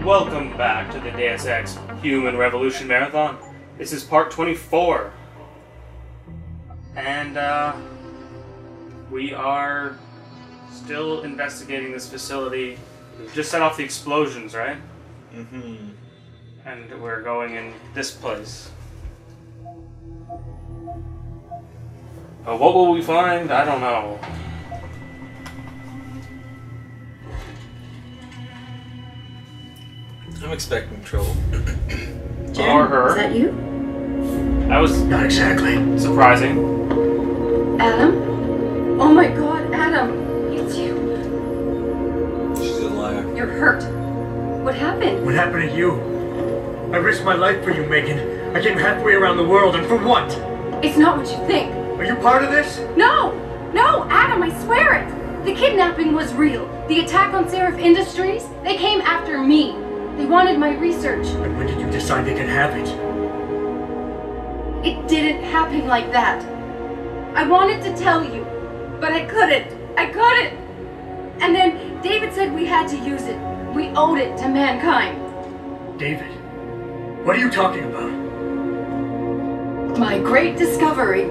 Welcome back to the Deus Ex Human Revolution Marathon. This is part 24. And, we are still investigating this facility. We've just set off the explosions, right? Mm-hmm. And we're going in this place. But what will we find? I don't know. I'm expecting trouble. Jen, Or her. is that you? That was Not exactly. surprising. Adam? Oh my god, Adam! It's you. She's a liar. You're hurt. What happened? What happened to you? I risked my life for you, Megan. I came halfway around the world, and for what? It's not what you think. Are you part of this? No! No, Adam, I swear it! The kidnapping was real. The attack on Seraph Industries, they came after me. They wanted my research. And when did you decide they could have it? It didn't happen like that. I wanted to tell you, but I couldn't. And then David said we had to use it. We owed it to mankind. David, what are you talking about? My great discovery.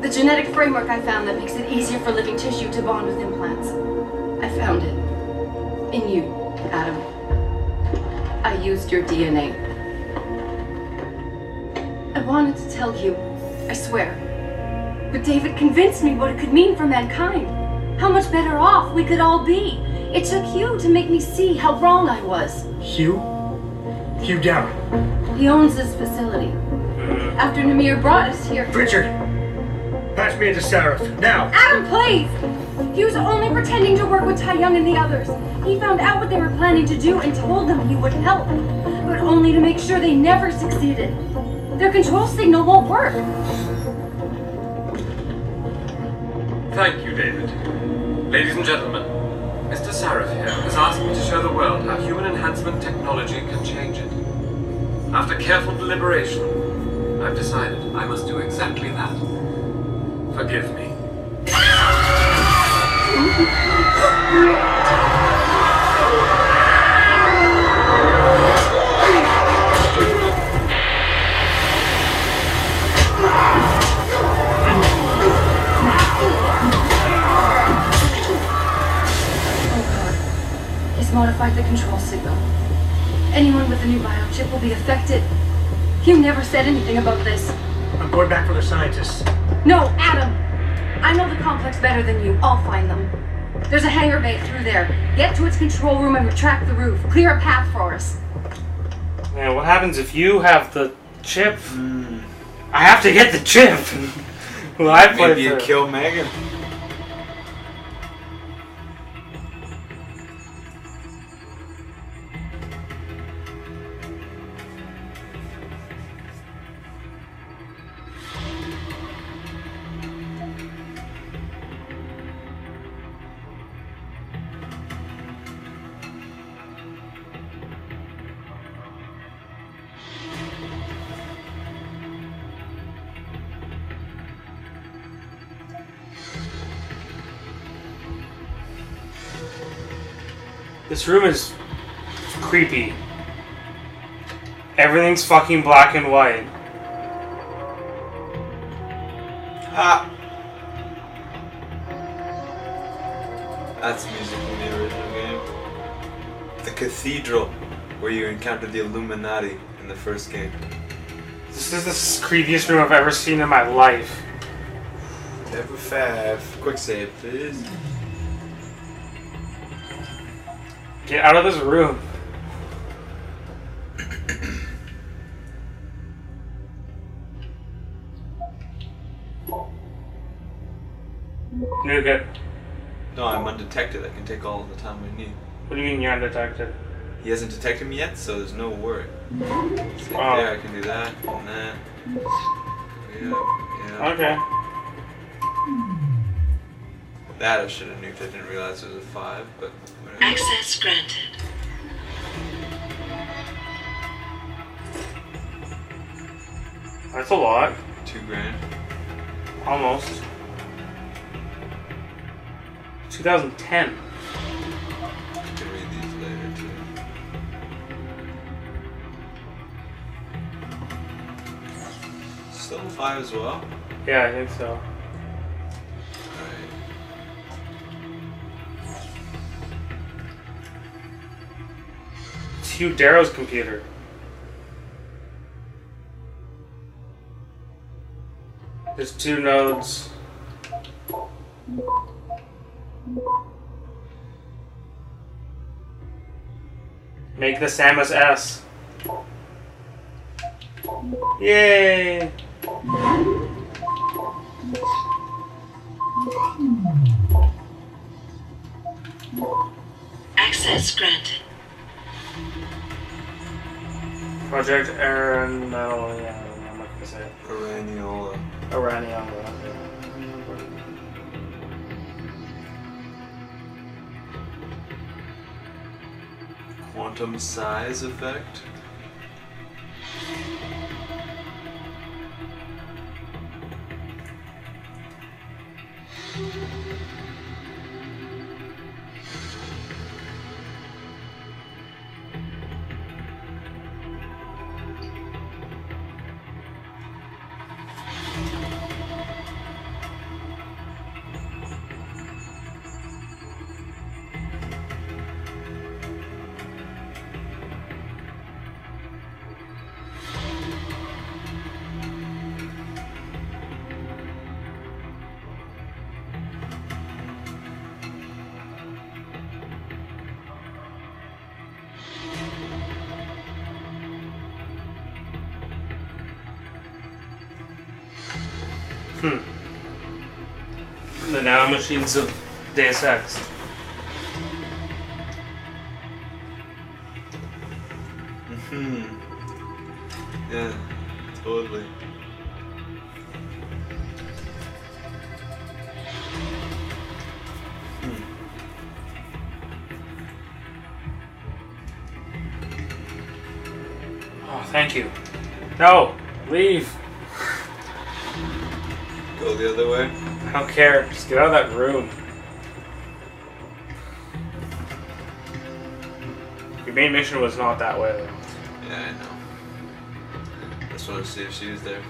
The genetic framework I found that makes it easier for living tissue to bond with implants. I found it. In you, Adam. I used your DNA. I wanted to tell you, I swear. But David convinced me what it could mean for mankind. How much better off we could all be. It took Hugh to make me see how wrong I was. Hugh? Hugh Darrow. He owns this facility. After Namir brought us here. Richard! Pass me into Seraph, now! Adam, please! He was only pretending to work with Tai Young and the others. He found out what they were planning to do and told them he would help. But only to make sure they never succeeded. Their control signal won't work. Thank you, David. Ladies and gentlemen, Mr. Seraph here has asked me to show the world how human enhancement technology can change it. After careful deliberation, I've decided I must do exactly that. Forgive me. Modified the control signal. Anyone with the new biochip will be affected. Hugh never said anything about this. I'm going back for the scientists. No, Adam! I know the complex better than you. I'll find them. There's a hangar bay through there. Get to its control room and retract the roof. Clear a path for us. Man, what happens if you have the chip? I have to get the chip! Well, I played Maybe you kill Megan. This room is creepy. Everything's fucking black and white. Ah! That's music from the original game. The cathedral, where you encounter the Illuminati in the first game. This is the creepiest room I've ever seen in my life. Level 5. Quick save, please. Get out of this room. Nuke it. No, I'm undetected. I can take all the time I need. What do you mean you're undetected? He hasn't detected me yet, so there's no worry. So Oh. there, I can do that and that. Yeah. Okay. That I should have nuked. I didn't realize it was a 5, but whatever. Access granted. That's a lot. $2,000. Almost. 2010. I can read these later too. Max level 5 as well? Yeah, I think so. Alright. It's Hugh Darrow's computer. There's 2 nodes. Make the Samus S. Yay! Access granted. Project Aaron. No, yeah, I'm not gonna say it. Perennial. Araniola. Quantum size effect. The nanomachines of Deus Ex. Yeah, totally. Oh, thank you. No! Leave! Go the other way. I don't care. Just get out of that room. Your main mission was not that way, though. Yeah, I know. Just want to see if she was there.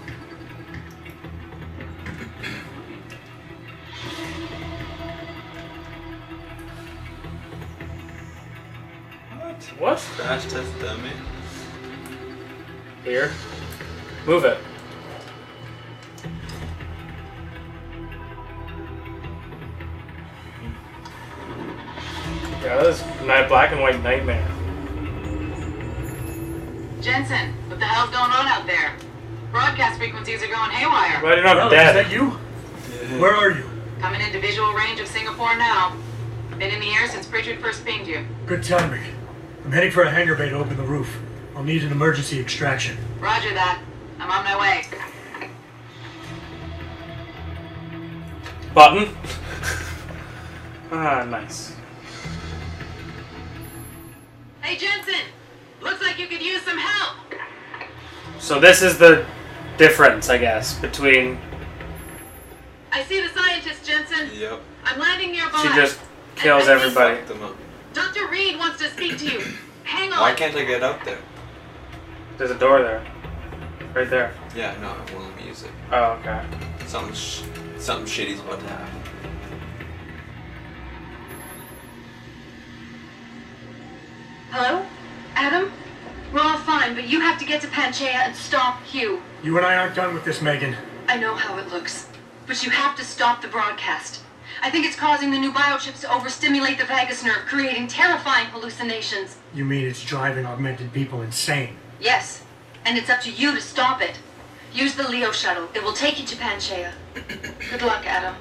What? Crash test dummy. Here. Move it. Yeah, this is my black and white nightmare. Jensen, what the hell's going on out there? Broadcast frequencies are going haywire. Why did not Well, dead? is that you? Where are you? Coming into visual range of Singapore now. Been in the air since Pritchard first pinged you. Good timing. I'm heading for a hangar bay to open the roof. I'll need an emergency extraction. Roger that. I'm on my way. Button. Ah, nice. Hey Jensen! Looks like you could use some help! So this is the difference, I guess, between... I see the scientist, Jensen. Yep. I'm landing nearby. She just kills everybody. Fuck them up. Dr. Reed wants to speak to you. Hang on. Why can't I get up there? There's a door there. Right there. Yeah, no, it won't let me use it. Oh, okay. Something shitty's about to happen. Hello? Adam? We're all fine, but you have to get to Panchaea and stop Hugh. You and I aren't done with this, Megan. I know how it looks, but you have to stop the broadcast. I think it's causing the new biochips to overstimulate the vagus nerve, creating terrifying hallucinations. You mean it's driving augmented people insane? Yes, and it's up to you to stop it. Use the Leo shuttle. It will take you to Panchaea. Good luck, Adam.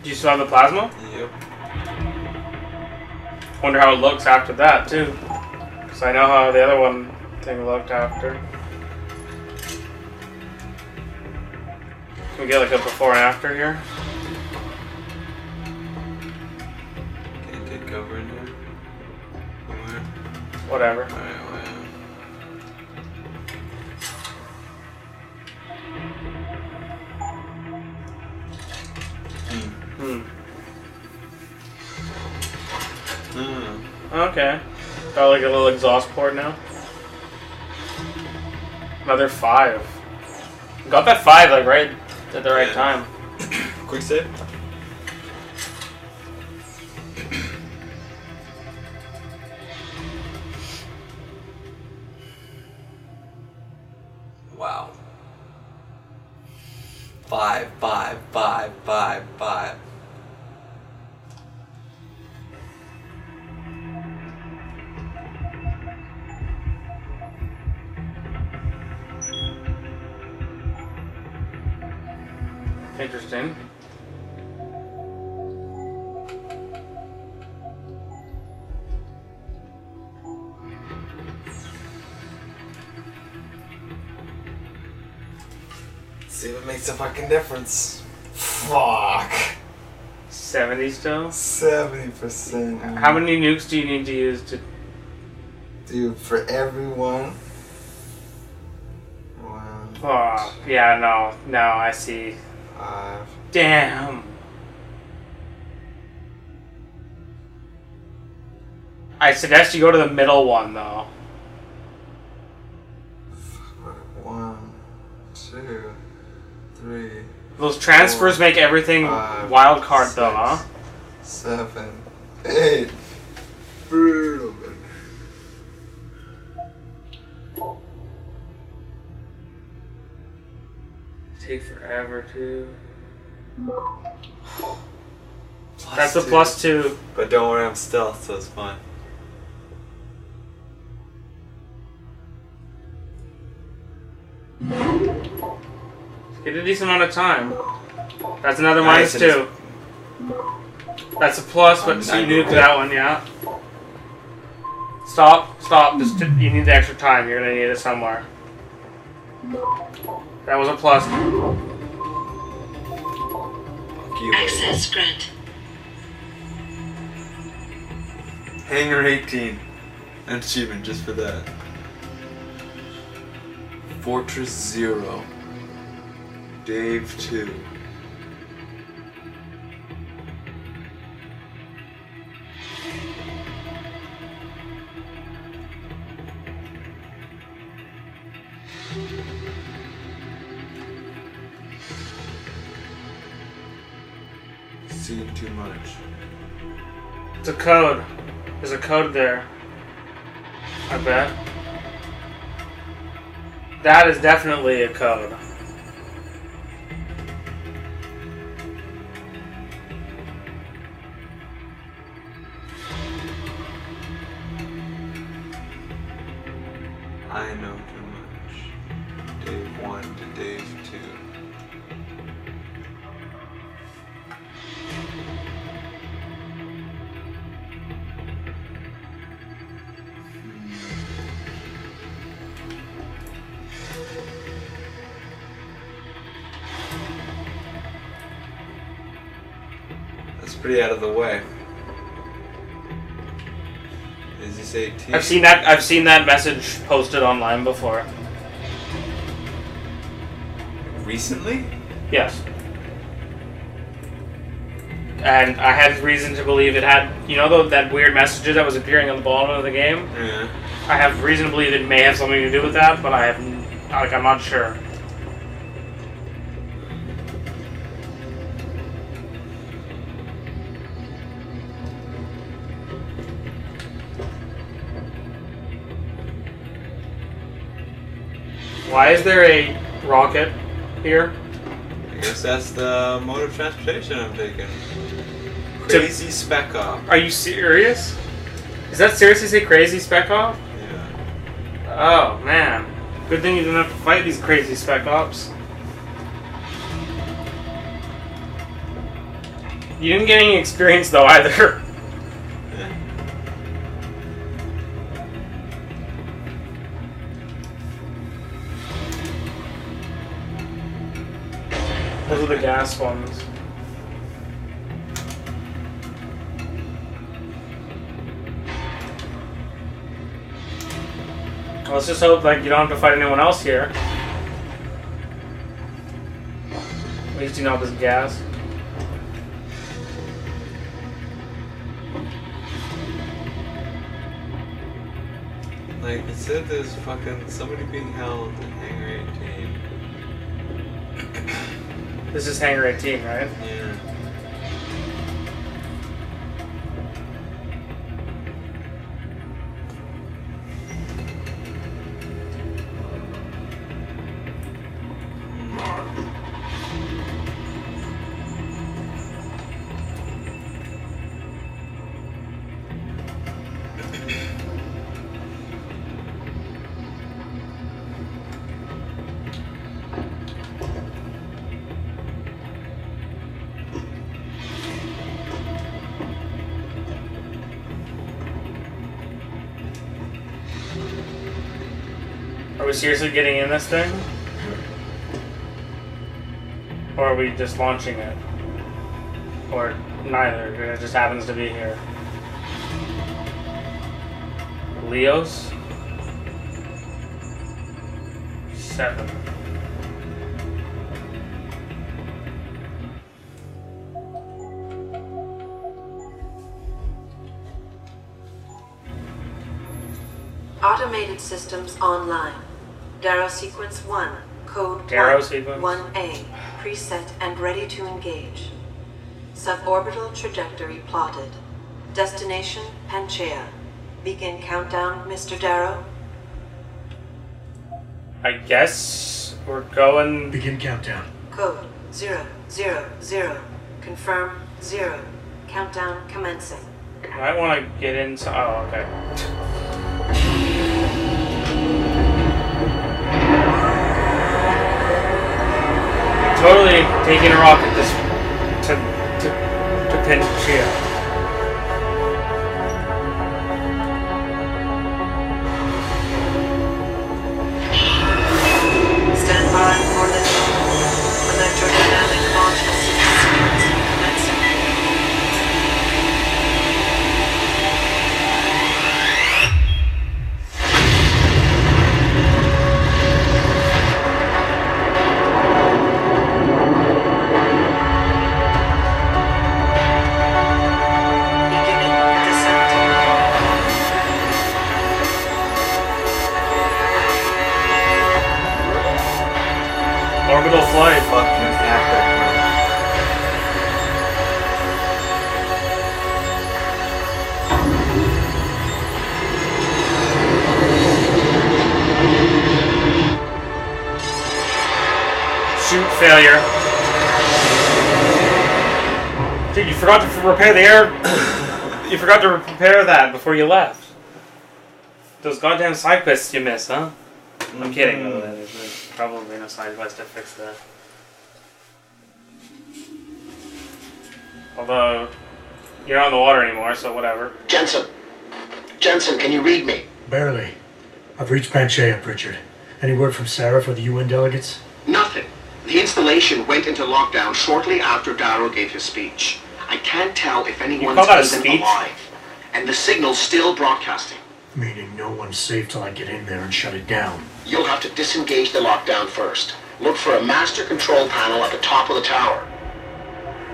Do you still have the plasma? Yep. Wonder how it looks after that, too. Because I know how the other one thing looked after. Can we get like a before and after here? Can't take cover in here. Somewhere. Whatever. Alright, well. Okay. Got like a little exhaust port now. Another 5. Got that 5 like right at the right time. Quick save. Wow. 5, 5, 5, 5, 5. Interesting. See what makes a fucking difference. Fuck. 70 still? 70%. How many nukes do you need to use to... Dude, for everyone. 1. Oh, yeah, no, I see. 5. Damn. I suggest you go to the middle one, though. 1, 2, 3. Those transfers 4, make everything 5, wild card, 6, though, huh? 7, 8. Brutal. Take forever, too. Plus That's the 2. +2. But don't worry, I'm stealth, so it's fine. Get a decent amount of time. That's another Nice, -2. That's a plus, but so you nuke that one, yeah. Stop. Just you need the extra time. You're gonna need it somewhere. That was a plus. Fuck you. Access grant. Hangar 18. An achievement just for that. Fortress 0. Dave 2. Seen too much. It's a code. There's a code there. I bet. That is definitely a code. I know too much. Dave 1 to Dave 2. That's pretty out of the way. Is this 18? I've seen that message posted online before. Recently? Yes. And I had reason to believe it had, you know, that weird messages that was appearing on the bottom of the game? Yeah. I have reason to believe it may have something to do with that, but I'm not sure. Why is there a rocket here? I guess that's the mode of transportation I'm taking. Crazy Spec Op. Are you serious? Is that seriously say crazy spec op? Yeah. Oh man. Good thing you didn't have to fight these crazy spec ops. You didn't get any experience though either. Yeah. Those are the gas ones. Let's just hope like you don't have to fight anyone else here. At least you know there's gas. Like, it said there's fucking somebody being held in Hangar 18. This is Hangar 18, right? Yeah. Are we seriously getting in this thing? Or are we just launching it? Or neither, it just happens to be here. Leos? 7. Automated systems online. Darrow sequence 1, code Darrow 1, sequence? 1A, preset and ready to engage. Suborbital trajectory plotted. Destination Panchaea. Begin countdown, Mr. Darrow. I guess we're going... Begin countdown. Code 000. Confirm 0. Countdown commencing. I might want to get into... Oh, okay. Totally taking a rocket this to Panchaea. Stand by for the electrodynamic launch sequence commencing. Beginning descent. Orbital flight. Fucking epic, man. Shoot failure. Dude, you forgot to repair the air. You forgot to repair that before you left. Those goddamn side quests you missed, huh? I'm kidding. By the way, there's probably no side quest to fix that. Although, you're not in the water anymore, so whatever. Jensen, can you read me? Barely. I've reached Panchaea, Pritchard. Any word from Sarah for the UN delegates? Nothing. The installation went into lockdown shortly after Darrow gave his speech. I can't tell if anyone's call that a even speech? alive. And the signal's still broadcasting. Meaning no one's safe till I get in there and shut it down. You'll have to disengage the lockdown first. Look for a master control panel at the top of the tower.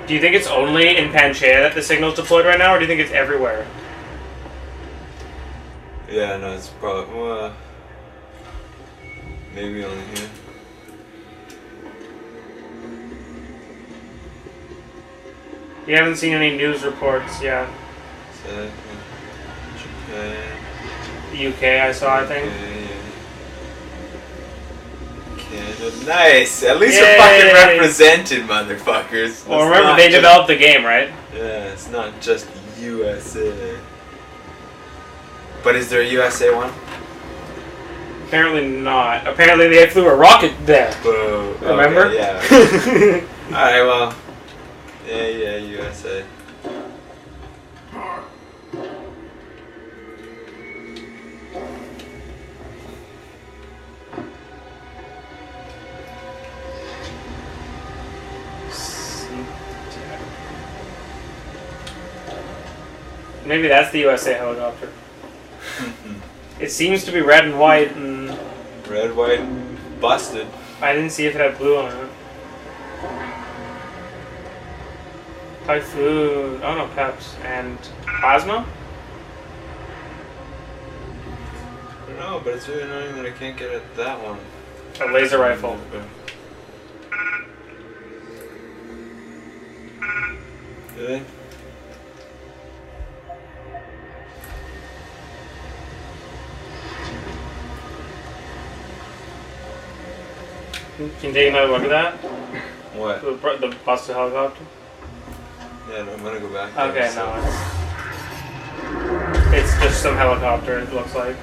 Do you think it's only in Panchaea that the signal's deployed right now, or do you think it's everywhere? Yeah, no, it's probably... Well, maybe only here. You haven't seen any news reports yet. So, Japan. The UK, I saw, I think. Canada. Nice! At least Yay! we're fucking represented, motherfuckers. Well, It's remember, not they just- developed the game, right? Yeah, it's not just USA. But is there a USA one? Apparently not. Apparently they flew a rocket there. Boo. Remember? Okay, yeah. Alright, well. Yeah, USA. Maybe that's the USA helicopter. It seems to be red and white, and Red, white, and busted. I didn't see if it had blue on it. Typhoon. Oh no, Peps. And Plasma? know, but it's really annoying that I can't get at that one. A laser rifle. Really? Can you take another look at that? What? The busted helicopter? Yeah, no, I'm gonna go back there. Okay, no. It's just some helicopter, it looks like.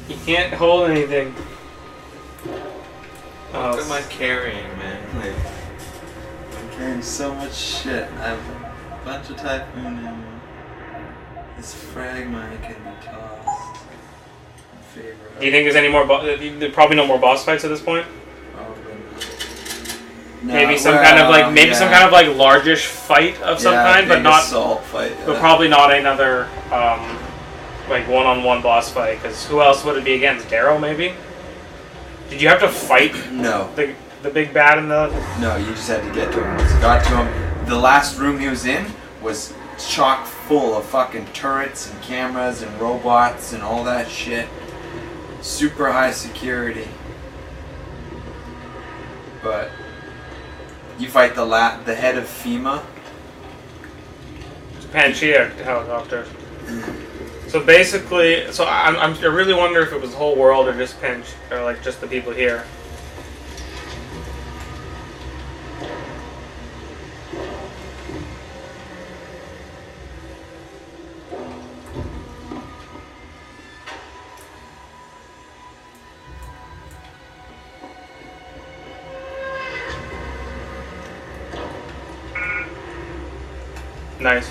You can't hold anything. What am I carrying, man? Like, I'm carrying so much shit. I have a bunch of Typhoon ammo. This frag mine can be tossed. Favorite. Do you think there's any more? There's probably no more boss fights at this point. Probably not. Maybe some kind of like some kind of like largish fight of some kind, but not assault fight. But probably not another like one-on-one boss fight. Because who else would it be against? Darrow, maybe. Did you have to fight? No. The big bad in the. No, you just had to get to him. Once you got to him, the last room he was in was chock full of fucking turrets and cameras and robots and all that shit. Super high security. But you fight the head of FEMA. Panchea helicopter. So basically, I really wonder if it was the whole world or just or like just the people here. Nice.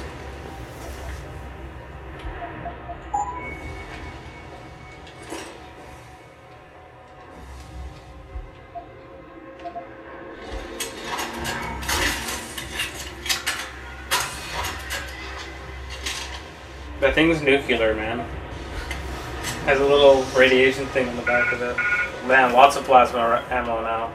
That thing's nuclear, man. Has a little radiation thing in the back of it. Man, lots of plasma ammo now.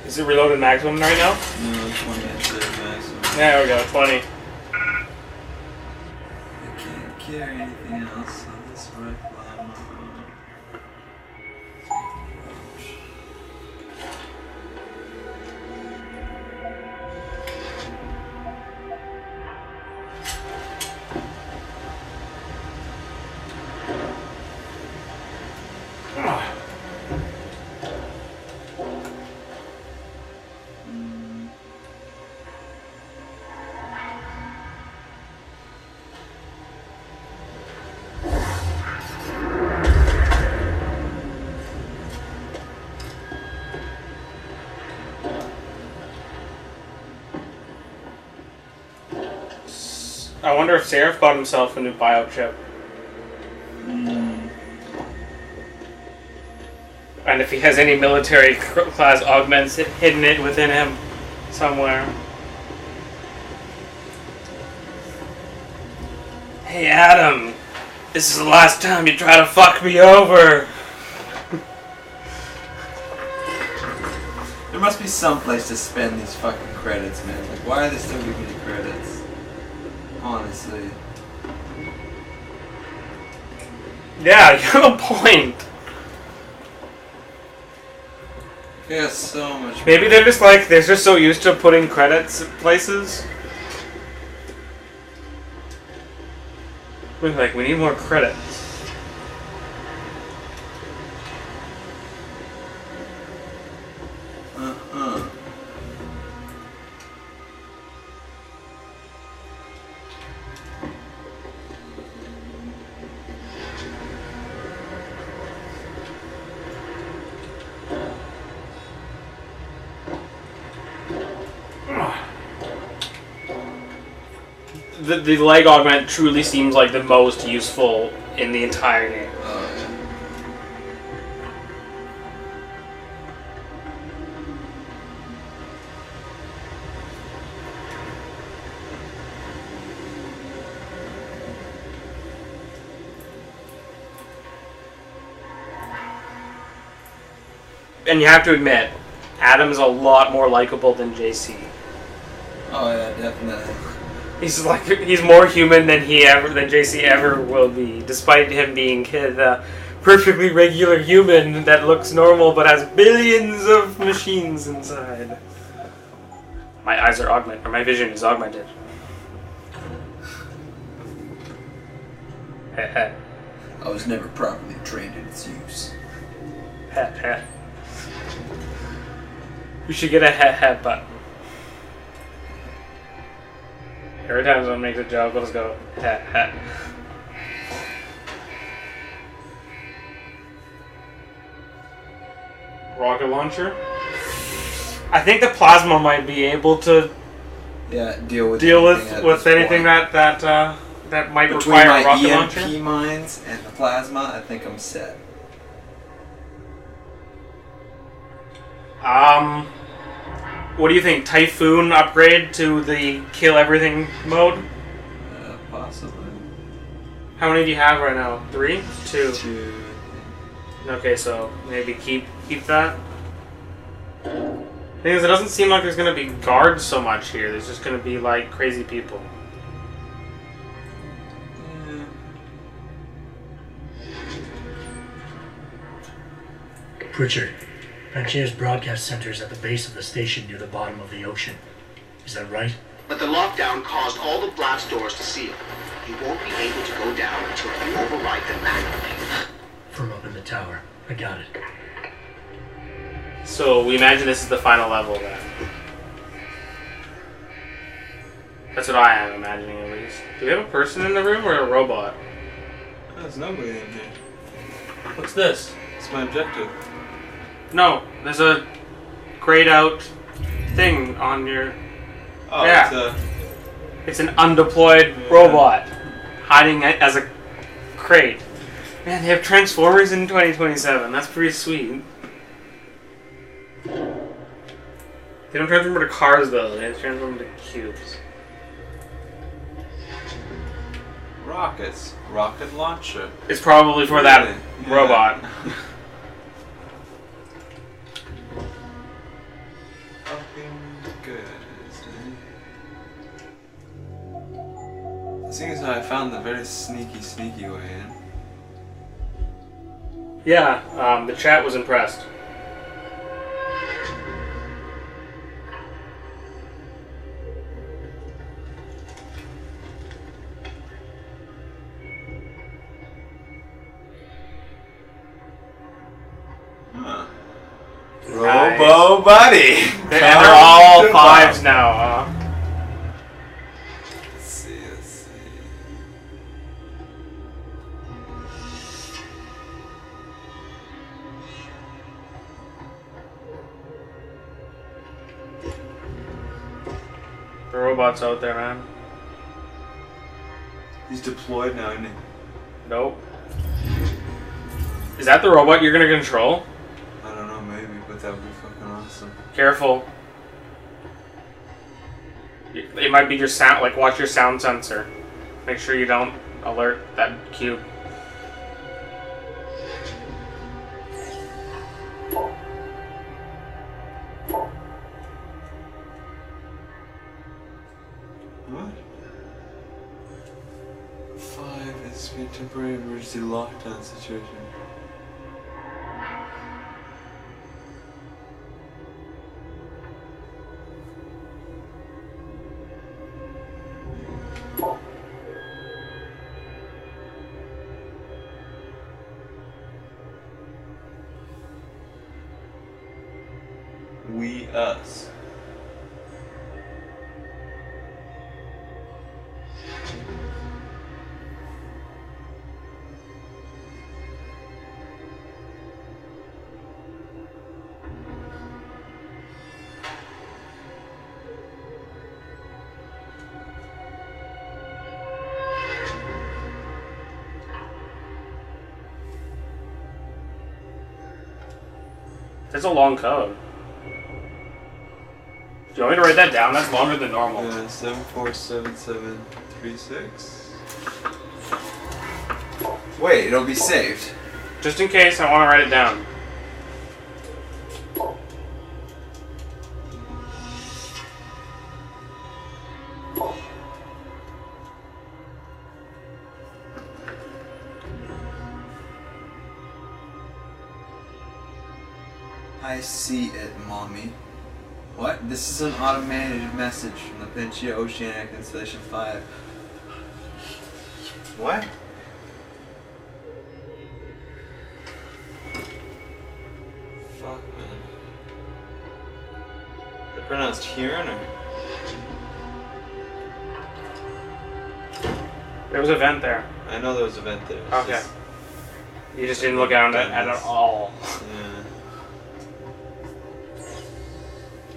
Is it reloaded maximum right now? No, 20 is the maximum. There we go, 20. I can't carry anything else on this rifle ammo. I wonder if Seraph bought himself a new biochip. And if he has any military class augments hidden it within him somewhere. Hey Adam, this is the last time you try to fuck me over. There must be some place to spend these fucking credits, man. Like, why are they still giving you credits? Honestly. Yeah, you have a point. Yeah, so much. Maybe they're just so used to putting credits places. We're like, we need more credits. the leg augment truly seems like the most useful in the entire game. And you have to admit, Adam's a lot more likable than JC. Oh yeah, definitely. He's more human than JC ever will be, despite him being the perfectly regular human that looks normal but has billions of machines inside. My eyes are augmented, or my vision is augmented. I was never properly trained in its use. We should get a button. Every time someone makes a joke, let's go. Rocket launcher? I think the plasma might be able to deal with anything that might require a rocket launcher. Between my EMP mines and the plasma, I think I'm set. What do you think? Typhoon upgrade to the kill everything mode? Possibly. How many do you have right now? 3? 2? 2. Okay, so maybe keep that. Thing is, it doesn't seem like there's gonna be guards so much here. There's just gonna be like crazy people. Pritchard, Panchea's broadcast center is at the base of the station near the bottom of the ocean. Is that right? But the lockdown caused all the blast doors to seal. You won't be able to go down until you override them manually. From up in the tower. I got it. So we imagine this is the final level then. That's what I am imagining at least. Do we have a person in the room or a robot? There's nobody in here. What's this? It's my objective. No, there's a grayed out thing on your... Oh, yeah. It's an undeployed robot hiding as a crate. Man, they have Transformers in 2027. That's pretty sweet. They don't transform into cars though. They transform into cubes. Rockets. Rocket launcher. It's probably for that robot. Seeing as how I found the very sneaky way in. Yeah, the chat was impressed. Huh. Nice. Robo buddy! And they're all 5s now, huh? The robot's out there, man. He's deployed now, isn't he? Nope. Is that the robot you're gonna control? I don't know, maybe, but that would be fucking awesome. Careful. It might be your sound, like watch your sound sensor. Make sure you don't alert that cube. What? 5 is a temporary emergency lockdown situation. We, us. That's a long code. Do you want me to write that down? That's longer than normal. Yeah, 747736. Wait, it'll be saved. Just in case, I want to write it down. I see it, mommy. What? This is an automated message from the Pinchia Oceanic Installation 5. What? Fuck, man. They're pronounced Huron or? There was a vent there. I know there was a vent there. It's Okay. just- You just didn't look at it all. Yeah.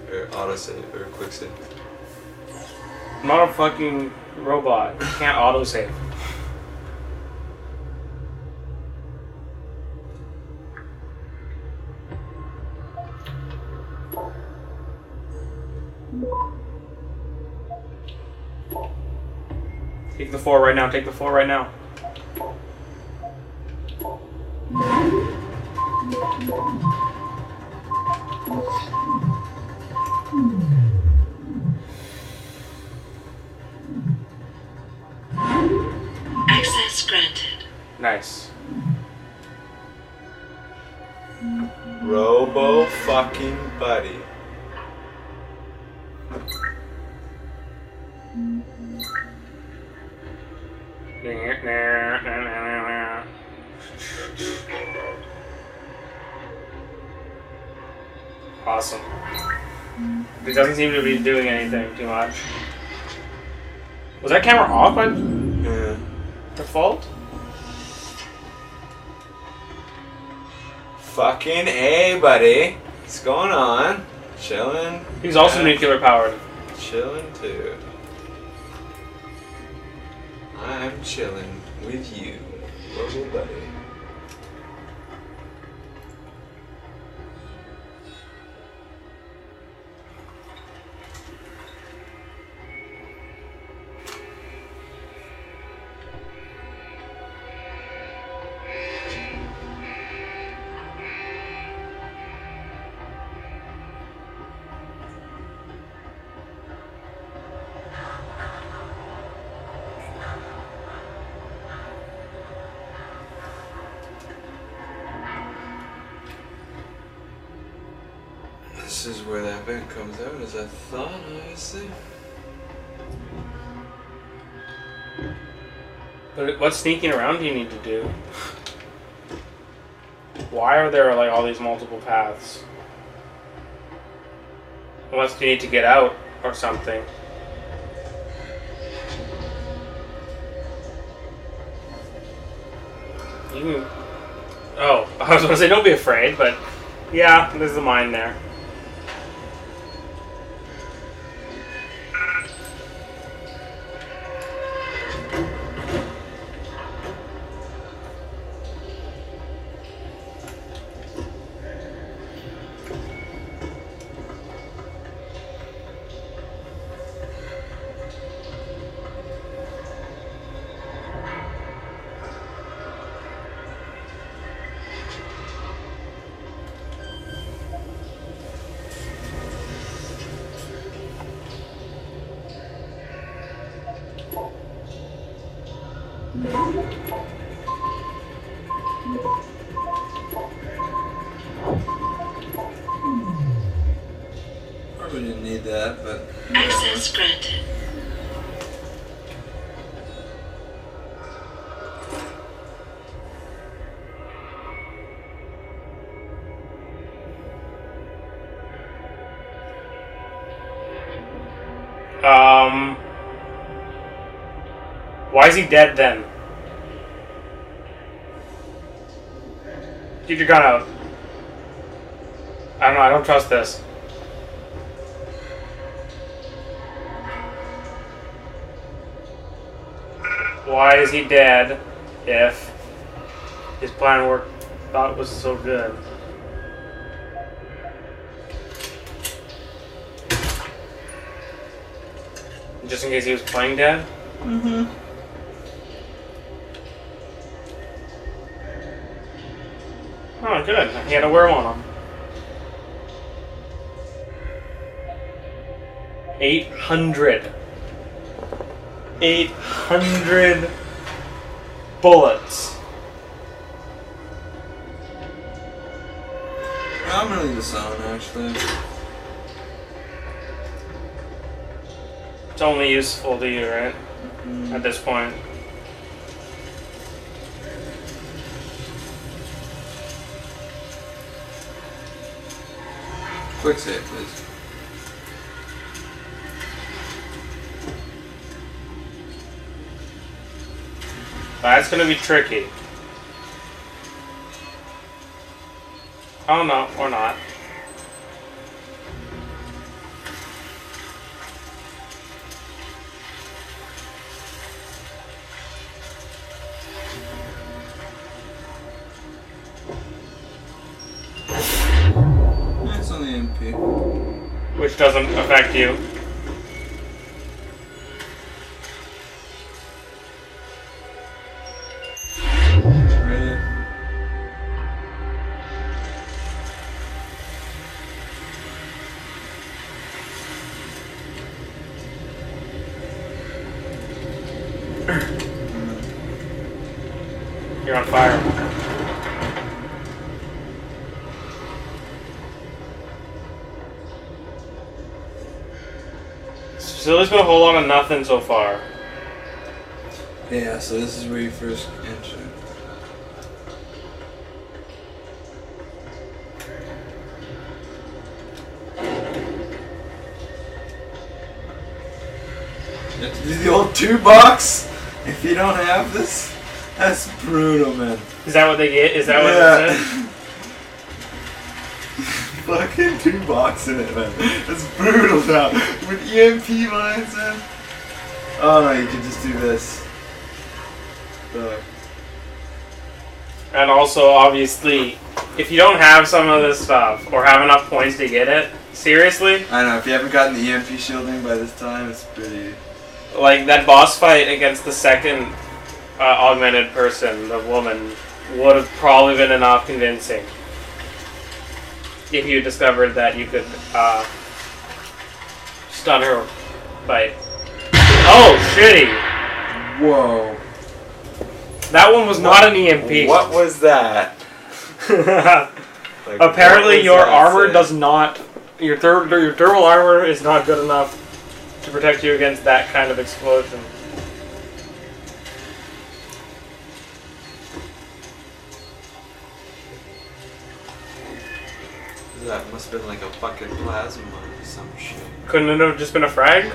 Or autosave, or quick save. I'm not a fucking robot. You can't autosave. Take the 4 right now. Take the 4 right now. Access granted. Nice. Robo fucking buddy. Awesome. It doesn't seem to be doing anything too much. Was that camera off by default? Fucking A, buddy. What's going on? Chilling. He's also nuclear powered. Chilling too. I'm chilling with you, Robo buddy. This is where that vent comes out, as I thought, obviously. But what sneaking around do you need to do? Why are there like all these multiple paths? Unless you need to get out or something. You can... Oh, I was gonna say don't be afraid, but yeah, there's the mine there. Probably didn't need that, but... Access granted. Why is he dead then? Keep your gun out. I don't know, I don't trust this. Why is he dead if his plan thought was so good? Just in case he was playing dead? Mm-hmm. Oh, good. He had a worm on him. 800. 800 bullets. I'm gonna leave this on, actually. It's only useful to you, right? Mm-hmm. At this point. Quick save, please. That's gonna be tricky. Oh no, or not. It's on the MP. Which doesn't affect you. Really? You're on fire. Facility's been a whole lot of nothing so far. Yeah, so this is where you first enter. You have to do the old 2 box if you don't have this. That's brutal, man. Is that what they get? Is that what it says? Fucking 2 box in it, man. That's brutal now. With EMP lines, man. Oh no, you can just do this. And also, obviously, if you don't have some of this stuff or have enough points to get it, seriously, I know, if you haven't gotten the EMP shielding by this time, it's pretty... like that boss fight against the second augmented person, the woman, would have probably been enough convincing if you discovered that you could stun her bite. Oh, shitty! Whoa. That one was not an EMP. What was that? Like, Apparently, what was your that armor say? does not. Your thermal armor is not good enough to protect you against that kind of explosion. That must have been like a fucking plasma or some shit. Couldn't it have just been a frag? It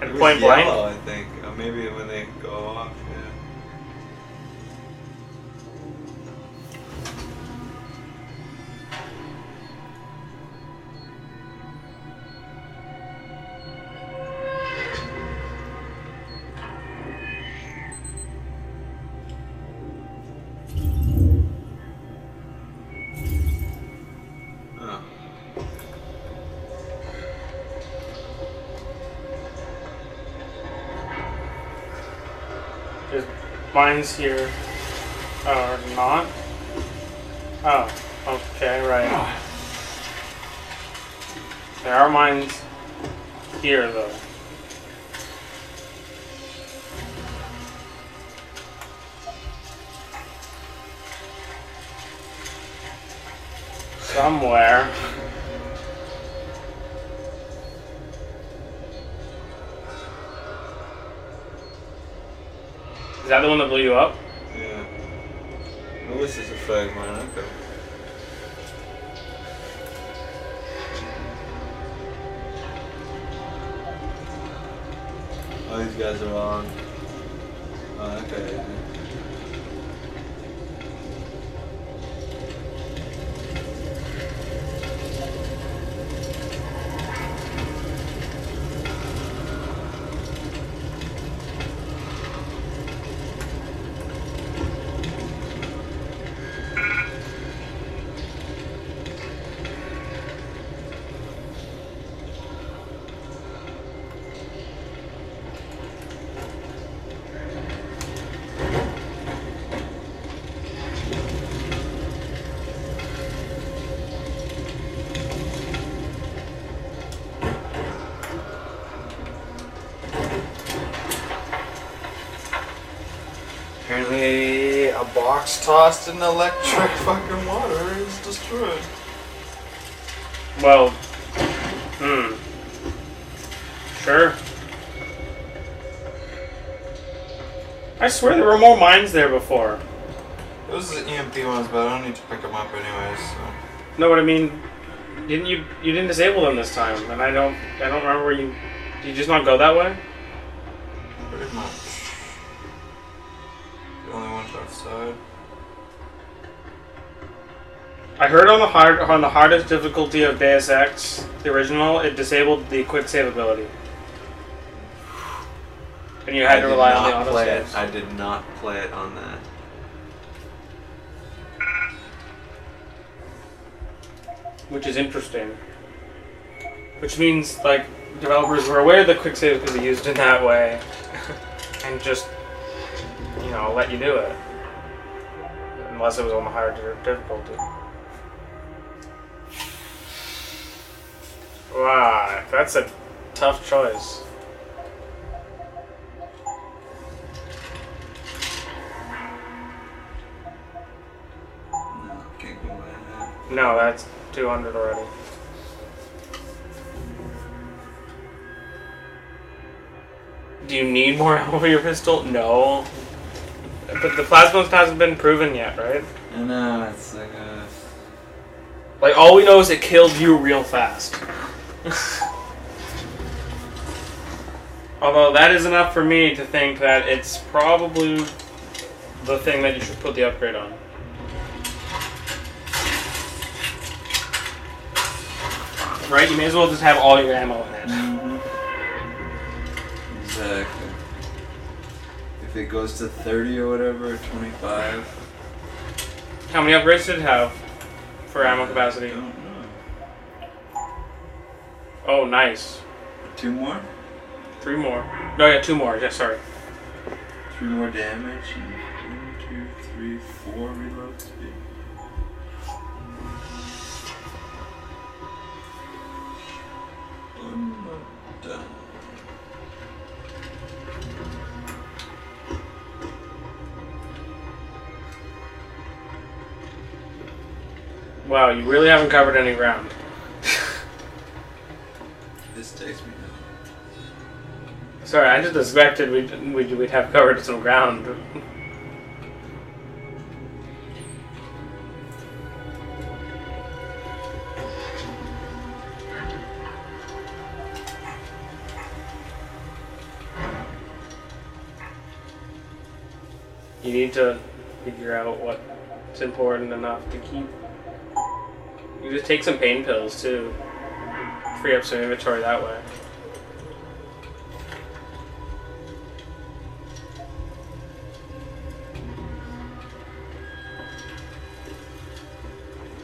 And was point blank? yellow, I think. Or maybe when they go off, yeah. Oh. There's mines here. Or not? Oh, okay, right. There are mines here, though. Somewhere. Is that the one that blew you up? Yeah. Well, this is a frag mine, okay. Oh, these guys are on. Oh, okay. Apparently, a box tossed in electric fucking water is destroyed. Well, sure. I swear there were more mines there before. Those are the EMP ones, but I don't need to pick them up anyways. So. No, but I mean, you didn't disable them this time, and I don't remember where you. Did you just not go that way? Pretty much. The only ones outside. I heard on the hardest difficulty of Deus Ex, the original, it disabled the quick save ability, and you had to rely on the auto saves. I did not play it on that. Which is interesting. Which means, like, developers were aware that quick save could be used in that way, and just, let you do it, unless it was on the higher difficulty. Wow, that's a tough choice. No, can't go by that. No, that's 200 already. Do you need more ammo for your pistol? No. But the plasma hasn't been proven yet, right? I know, it's like a... Like, all we know is it killed you real fast. Although that is enough for me to think that it's probably the thing that you should put the upgrade on. Right? You may as well just have all your ammo in it. Mm-hmm. Exactly. If it goes to 30 or whatever, or 25. How many upgrades did it have for ammo capacity? I don't know. Oh, nice. 2 more? 3 more. No, yeah, 2 more. Yeah, sorry. 3 more damage and 1, 2, 3, 4 reload speed. I'm not done. Wow, you really haven't covered any ground. This takes me now. Sorry, I just expected we'd have covered some ground. You need to figure out what's important enough to keep. You just take some pain pills too. Free up some inventory that way.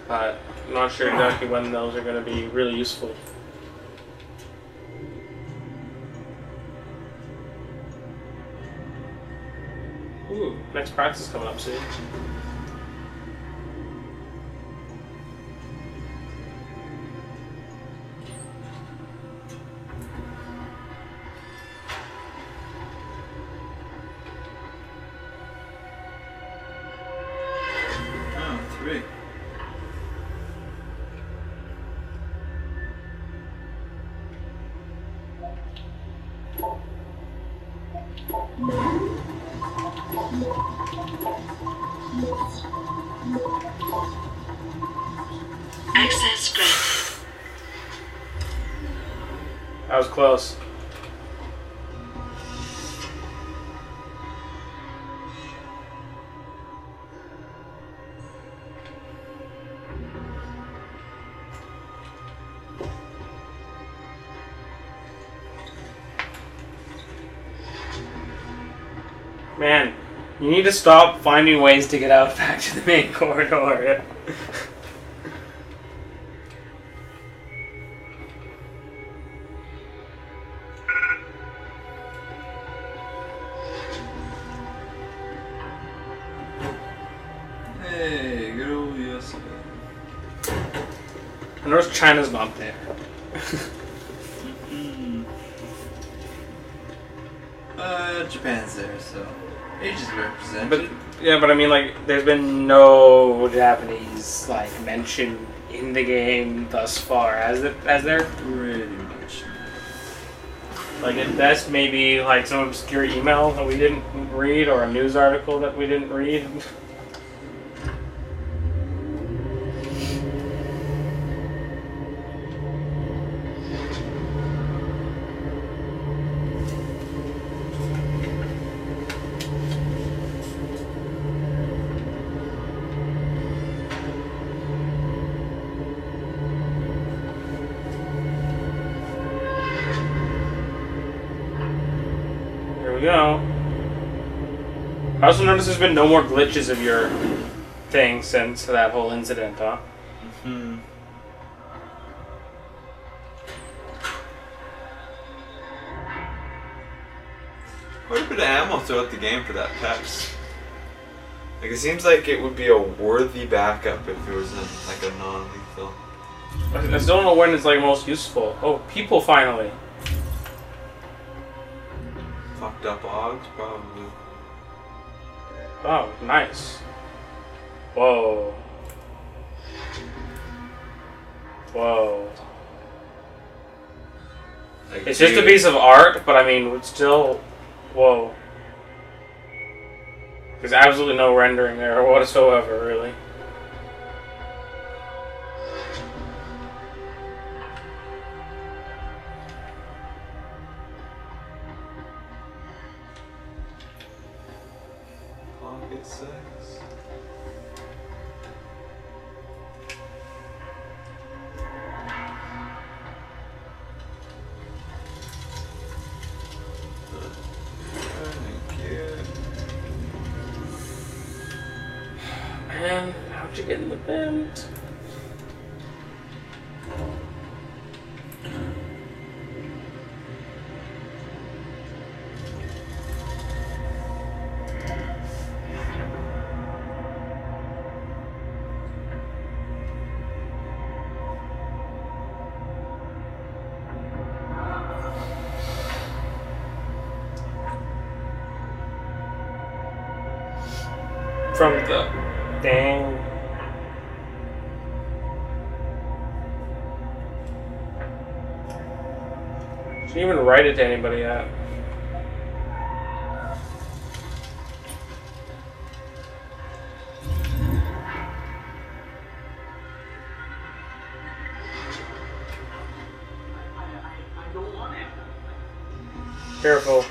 But I'm not sure exactly when those are going to be really useful. Ooh, next practice is coming up soon. Oh, 3. Access granted. That was close. Man, you need to stop finding ways to get out back to the main corridor. Hey, good old US. I noticed China's not there. Japan's there, so. Asians represented. But I mean, like, there's been no Japanese like mention in the game thus far, as there. Pretty much. Like at best, maybe like some obscure email that we didn't read, or a news article that we didn't read. Go. I also noticed there's been no more glitches of your thing since that whole incident, huh? Mm-hmm. Quite a bit of ammo throughout the game for that peps. Like, it seems like it would be a worthy backup if it was like a non-lethal. I still don't know when it's like most useful. Oh, people finally. Fucked up logs, probably. Oh, nice. Whoa. Whoa. Like, it's just a piece of art, but I mean, it's still. Whoa. There's absolutely no rendering there whatsoever, really. Pocket sex. Man, how'd you get in the vent? From the dang. She didn't even write it to anybody yet. I don't want it. Careful.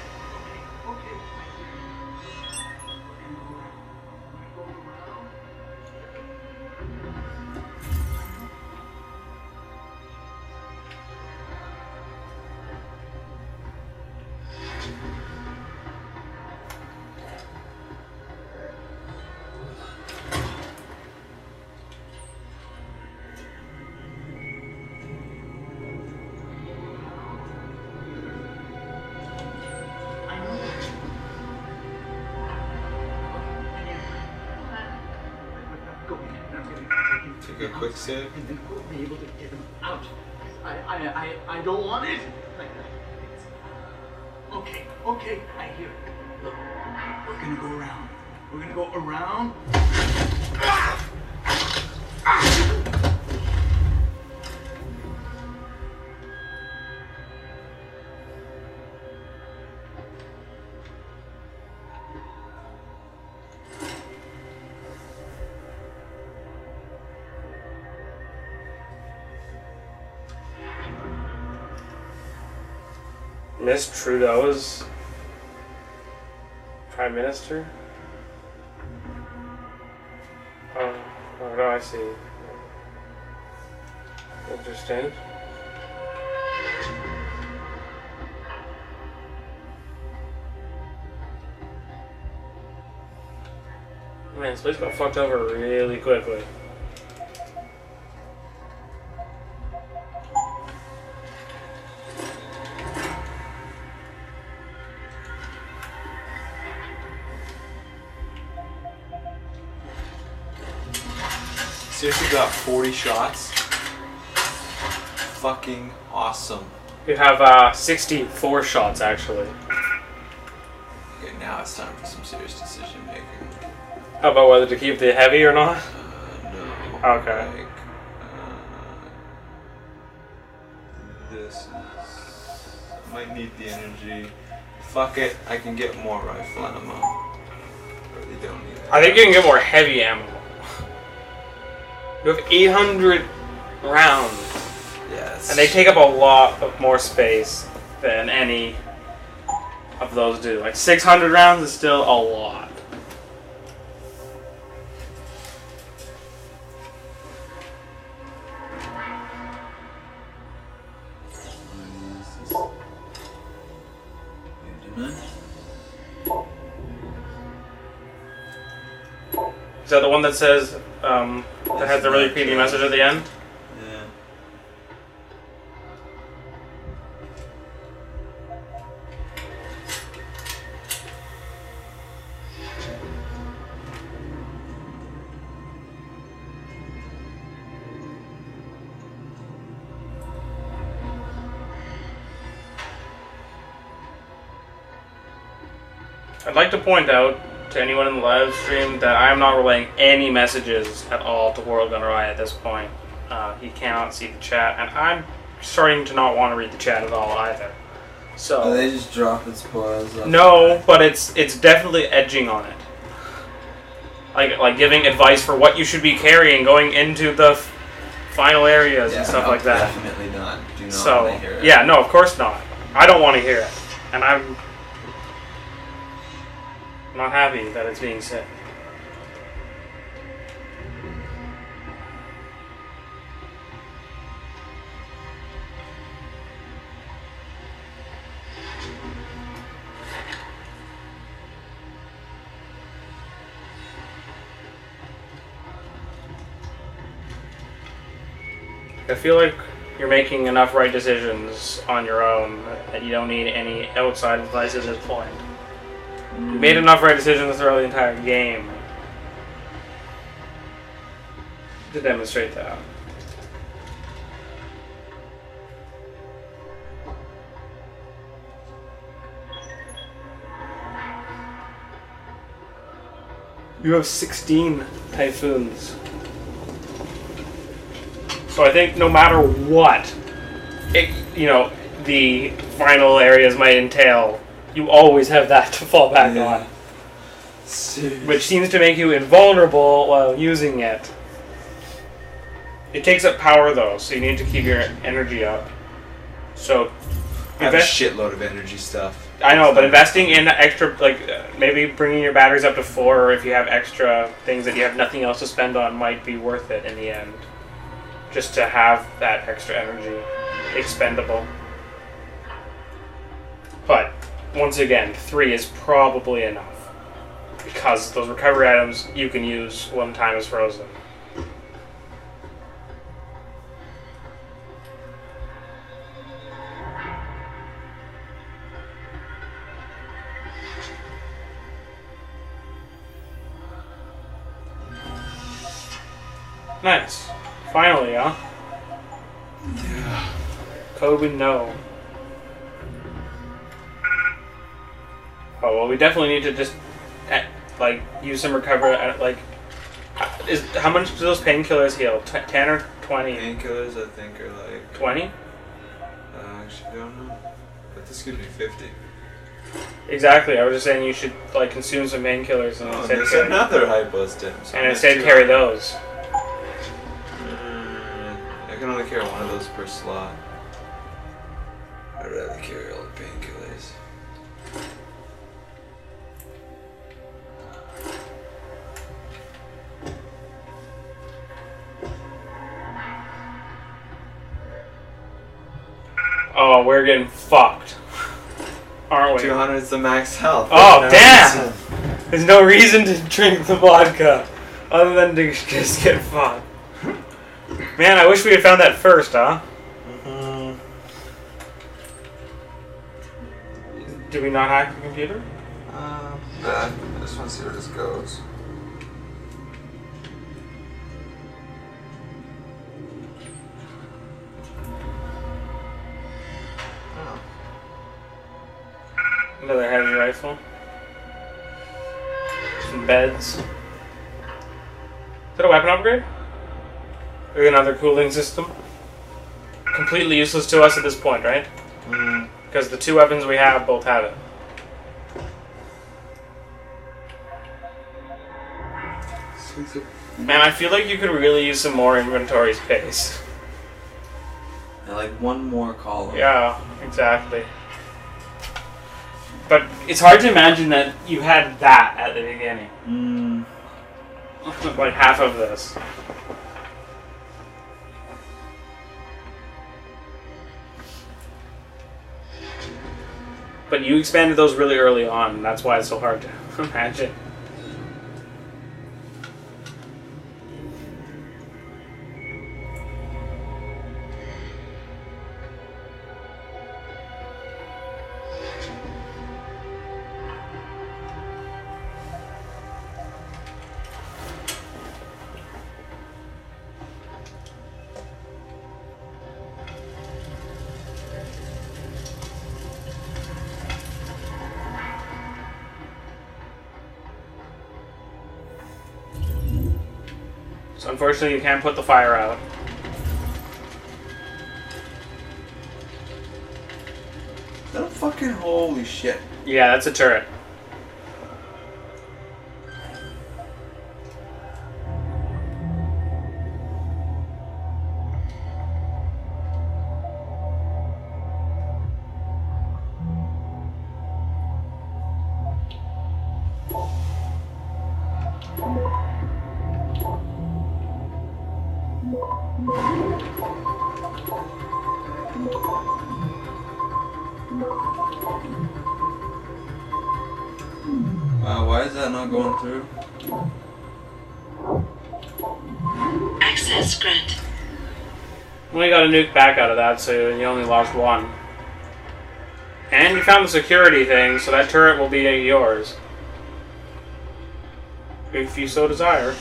Take a quick sip. And then we'll be able to get him out. I don't want it. Okay, I hear it. Look, we're gonna go around. We're gonna go around. Miss Trudeau's Prime Minister? Oh, what do I see? Interesting. Man, this place got fucked over really quickly. Seriously got 40 shots. Fucking awesome. You have 64 shots actually. Okay, now it's time for some serious decision making. About whether to keep the heavy or not? No. Okay. Like, this is... I might need the energy. Fuck it, I can get more rifle ammo. I really don't need it. I think you can get more heavy ammo. You have 800 rounds. Yes. And they take up a lot of more space than any of those do. Like 600 rounds is still a lot. Is that the one that says, that has the really creepy message at the end? Yeah. I'd like to point out to anyone in the live stream that I am not relaying any messages at all to WorldGone Awry at this point. He cannot see the chat, and I'm starting to not want to read the chat at all either. So Are they just dropping spoils? no, but it's definitely edging on it. Like giving advice for what you should be carrying going into the final areas and stuff like that. Definitely not. Do not So want to hear it. yeah, no, of course not. I don't want to hear it, and I'm not happy that it's being said. I feel like you're making enough right decisions on your own that you don't need any outside advice at this point. You made enough right decisions throughout the entire game to demonstrate that. You have 16 typhoons. So I think no matter what, the final areas might entail, you always have that to fall back on. Seriously. Which seems to make you invulnerable while using it. It takes up power though, so you need to keep your energy up. So, I have a shitload of energy stuff. I know, but investing in extra, maybe bringing your batteries up to 4, or if you have extra things that you have nothing else to spend on, might be worth it in the end. Just to have that extra energy expendable. But, once again, 3 is probably enough. Because those recovery items you can use when time is frozen. Nice. Finally, huh? Yeah. Code we know. Oh, well, we definitely need to just, use some recovery, how much do those painkillers heal? 10 or 20? Painkillers, I think, are like... 20? I actually don't know. But this could be 50. Exactly, I was just saying you should, consume some painkillers and instead there's carry, another hypo stim. So and instead carry those. I can only carry one of those per slot. I'd rather carry all the painkillers. Oh, we're getting fucked. Aren't we? 200 is the max health. Oh, damn! There's no reason to drink the vodka other than to just get fucked. Man, I wish we had found that first, huh? Mm-hmm. Did we not hack the computer? I just want to see where this goes. Another heavy rifle. and beds. Is that a weapon upgrade? Or another cooling system? Completely useless to us at this point, right? Because the 2 weapons we have both have it. Man, I feel like you could really use some more inventory space. Like one more column. Yeah, exactly. But it's hard to imagine that you had that at the beginning. Like half of this. But you expanded those really early on, and that's why it's so hard to imagine. So unfortunately you can't put the fire out. That fucking holy shit. Yeah, that's a turret. Wow, why is that not going through? Access granted. Only got a nuke back out of that, so you only lost 1. And you found the security thing, so that turret will be yours. If you so desire.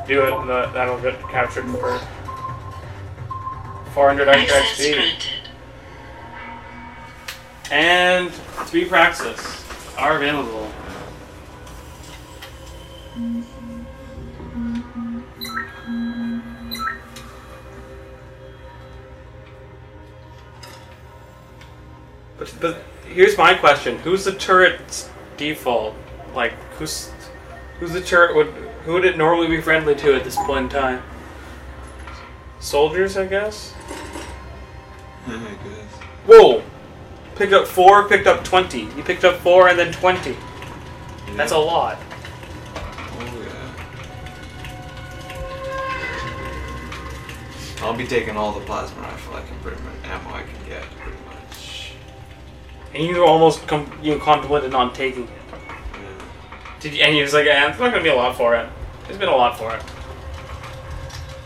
Do it, and that'll get captured for 400 extra XP. And 3 Praxis are available. But here's my question: who's the turret's default? Like, who's the turret who would it normally be friendly to at this point in time? Soldiers, I guess. I guess. Whoa! Picked up 4, picked up 20. You picked up 4 and then 20. Yeah. That's a lot. Oh yeah. I'll be taking all the plasma rifle ammo I can get, pretty much. And you almost contemplated on taking it. Yeah. And he was like, it's not going to be a lot for it. There's been a lot for it.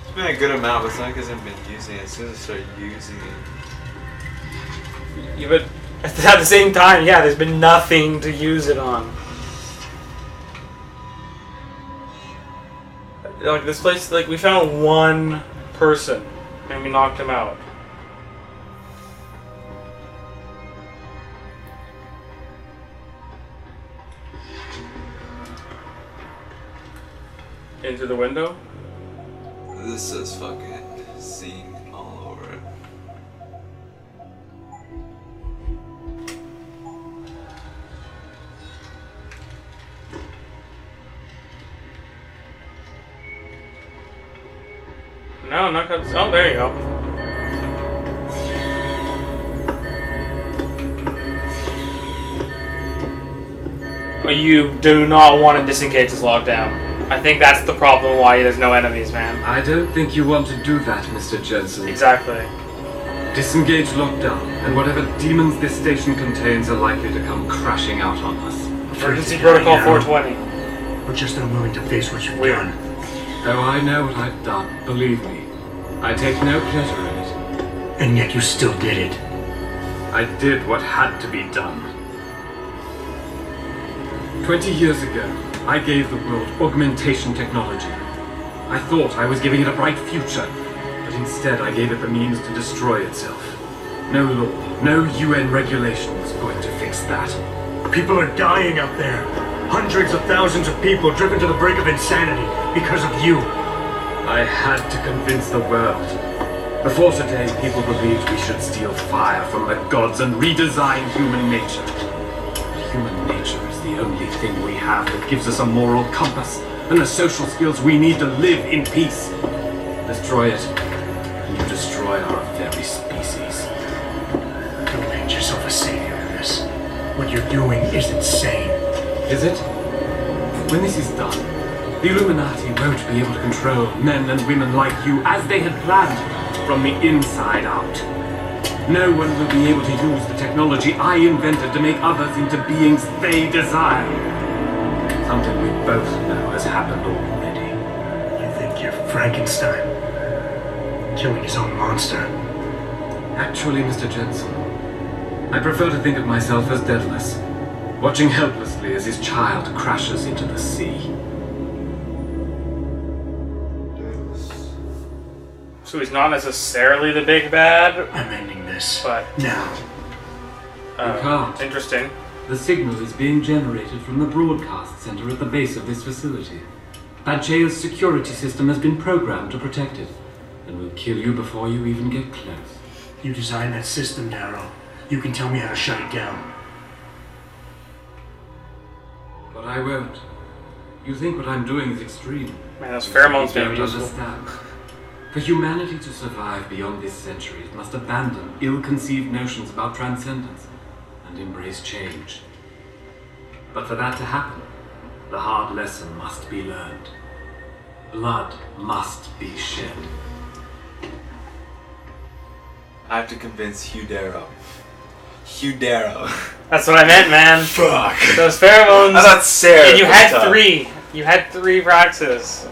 It's been a good amount, but it's not because I've been using it. As soon as I start using it. Yeah, but at the same time, yeah, there's been nothing to use it on. Like, this place, like, we found 1 person, and we knocked him out. Into the window? This says fucking scene all over it. No, not gonna. Oh, there you go. You do not want to disengage this lockdown. I think that's the problem why there's no enemies, man. I don't think you want to do that, Mr. Jensen. Exactly. Disengage lockdown, and whatever demons this station contains are likely to come crashing out on us. Emergency Protocol 420. We're just unwilling to face what you've done. Oh, I know what I've done, believe me. I take no pleasure in it. And yet you still did it. I did what had to be done. 20 years ago, I gave the world augmentation technology. I thought I was giving it a bright future, but instead I gave it the means to destroy itself. No law, no UN regulation was going to fix that. People are dying out there. Hundreds of thousands of people driven to the brink of insanity because of you. I had to convince the world. Before today, people believed we should steal fire from the gods and redesign human nature. Human nature is the only thing we have that gives us a moral compass and the social skills we need to live in peace. Destroy it, and you destroy our very species. Don't paint yourself a savior in this. What you're doing is insane. Is it? When this is done, the Illuminati won't be able to control men and women like you as they had planned, from the inside out. No one will be able to use the technology I invented to make others into beings they desire. Something we both know has happened already. You think you're Frankenstein? Killing his own monster? Actually, Mr. Jensen, I prefer to think of myself as Daedalus, watching helplessly as his child crashes into the sea. So he's not necessarily the big bad. I'm ending this. But now. You can't. Interesting. The signal is being generated from the broadcast center at the base of this facility. Pacheco's security system has been programmed to protect it, and will kill you before you even get close. You designed that system, Darrow. You can tell me how to shut it down. But I won't. You think what I'm doing is extreme. Man, those pheromones You don't don't useful. understand. For humanity to survive beyond this century, it must abandon ill-conceived notions about transcendence and embrace change. But for that to happen, the hard lesson must be learned. Blood must be shed. I have to convince Hugh Darrow. Hugh Darrow. That's what I meant, man. Fuck. Those pheromones. I thought Sarah. And you had three. You had three Praxis.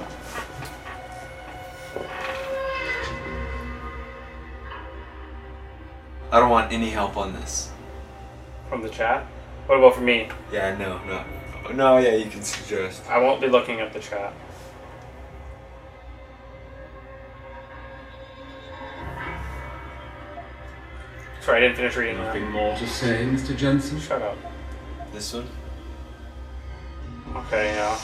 I don't want any help on this. From the chat? What about from me? Yeah, no, yeah, you can suggest. I won't be looking at the chat. Sorry, I didn't finish reading that. Nothing more to say, Mr. Jensen? Shut up. This one? Okay, yeah.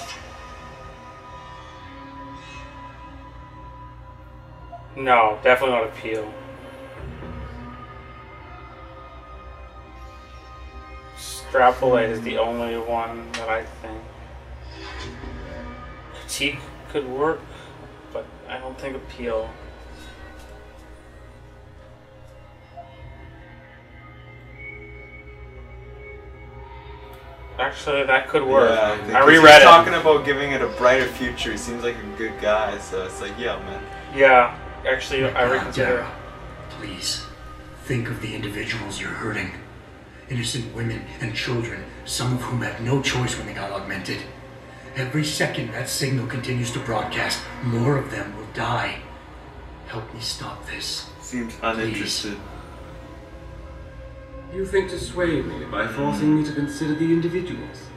No, definitely not appeal. Extrapolate is the only one that I think. Critique could work, but I don't think appeal. Actually, that could work. Yeah, I reread he's it. talking about giving it a brighter future. He seems like a good guy, so it's like, yeah, man. Yeah, actually, I reconsider. Darrow, please, think of the individuals you're hurting. Innocent women and children, some of whom had no choice when they got augmented. Every second that signal continues to broadcast, more of them will die. Help me stop this. Seems uninterested. You think to sway me by forcing me to consider the individuals?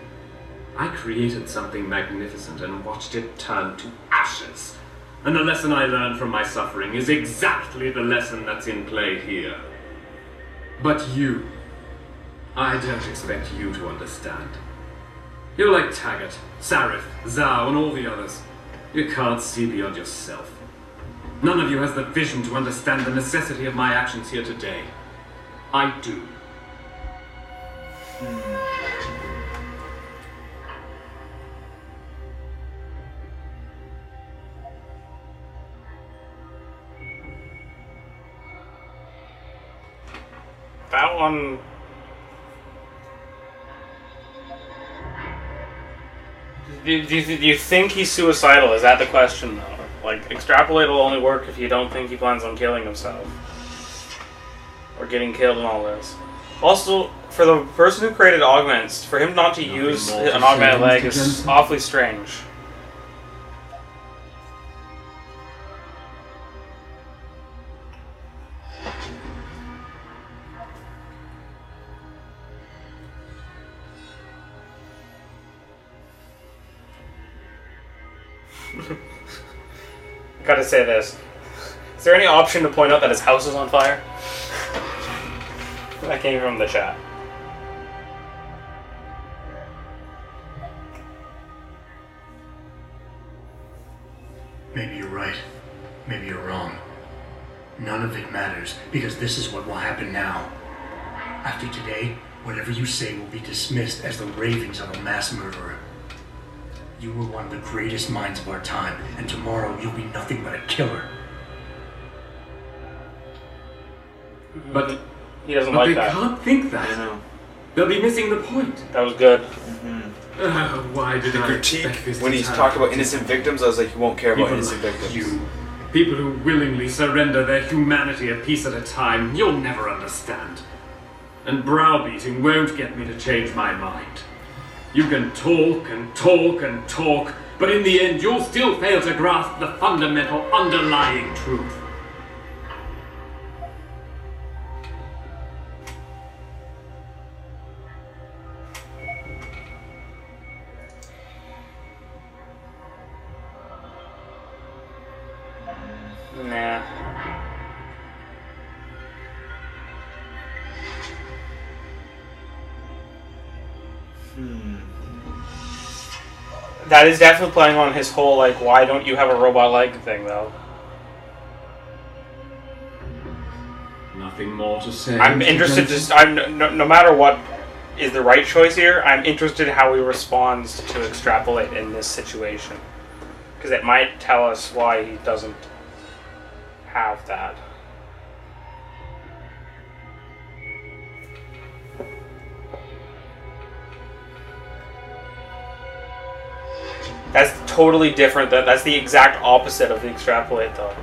I created something magnificent and watched it turn to ashes. And the lesson I learned from my suffering is exactly the lesson that's in play here. But you, I don't expect you to understand. You're like Taggart, Sarif, Zhao, and all the others. You can't see beyond yourself. None of you has the vision to understand the necessity of my actions here today. I do. That one. Do you think he's suicidal? Is that the question, though? Like, extrapolate will only work if you don't think he plans on killing himself. Or getting killed and all this. Also, for the person who created augments, for him not to use an augmented leg is awfully strange. Gotta say this. Is there any option to point out that his house is on fire? That came from the chat. Maybe you're right. Maybe you're wrong. None of it matters, because this is what will happen now. After today, whatever you say will be dismissed as the ravings of a mass murderer. You were one of the greatest minds of our time, and tomorrow you'll be nothing but a killer. But he doesn't like that. They can't think that. I know. They'll be missing the point. That was good. Why did The I critique, expect this when to he's turn talking about out? innocent victims, I was like, he won't care about People innocent like victims. you, people who willingly surrender their humanity a piece at a time, you'll never understand. And browbeating won't get me to change my mind. You can talk and talk and talk, but in the end you'll still fail to grasp the fundamental underlying truth. Nah. That is definitely playing on his whole, like, why don't you have a robot leg thing, though. Nothing more to say. I'm interested no matter what is the right choice here, I'm interested in how he responds to extrapolate in this situation. Because it might tell us why he doesn't have that. That's totally different. That's the exact opposite of the extrapolate, though.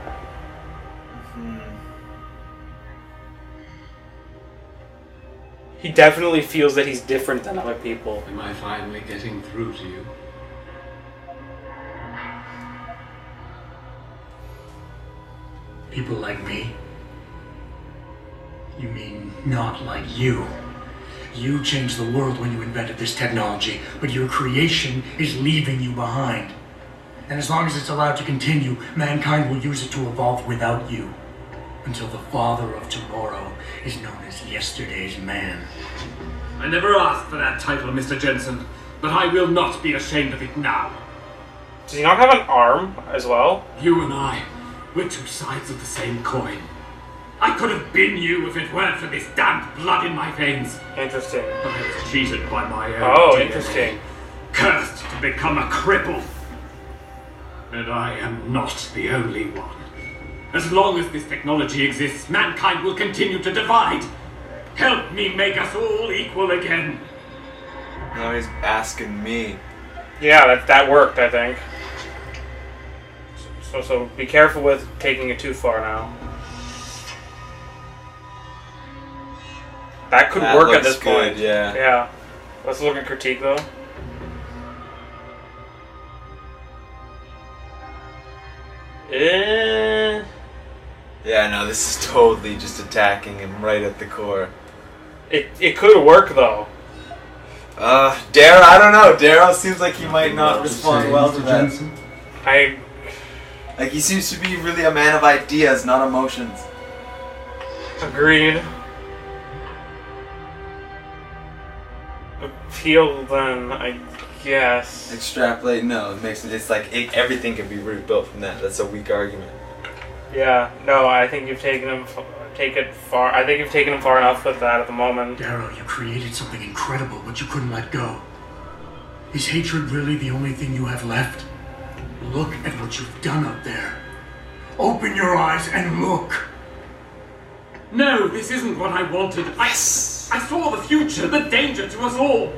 He definitely feels that he's different than other people. Am I finally getting through to you? People like me? You mean not like you? You changed the world when you invented this technology, but your creation is leaving you behind. And as long as it's allowed to continue, mankind will use it to evolve without you. Until the father of tomorrow is known as yesterday's man. I never asked for that title, Mr. Jensen, but I will not be ashamed of it now. Does he not have an arm as well? You and I, we're two sides of the same coin. I could have been you if it weren't for this damned blood in my veins. Interesting. But I was cheated by my own Oh, DNA. interesting. Cursed to become a cripple. And I am not the only one. As long as this technology exists, mankind will continue to divide. Help me make us all equal again. Now he's asking me. Yeah, that worked, I think. So be careful with taking it too far now. That could work at this point. Yeah. Yeah. Let's look at critique though. Yeah, no, this is totally just attacking him right at the core. It could work though. Darrow, I don't know. Darrow seems like he might not respond well to that. Like, he seems to be really a man of ideas, not emotions. Agreed. Appeal then, I guess. Extrapolate, no, it makes it's like everything can be rebuilt from that. That's a weak argument. Yeah, no, I think you've taken him far. I think you've taken him far enough with that at the moment. Darrow, you created something incredible, but you couldn't let go. Is hatred really the only thing you have left? Look at what you've done up there. Open your eyes and look. No, this isn't what I wanted. I saw the future, the danger to us all.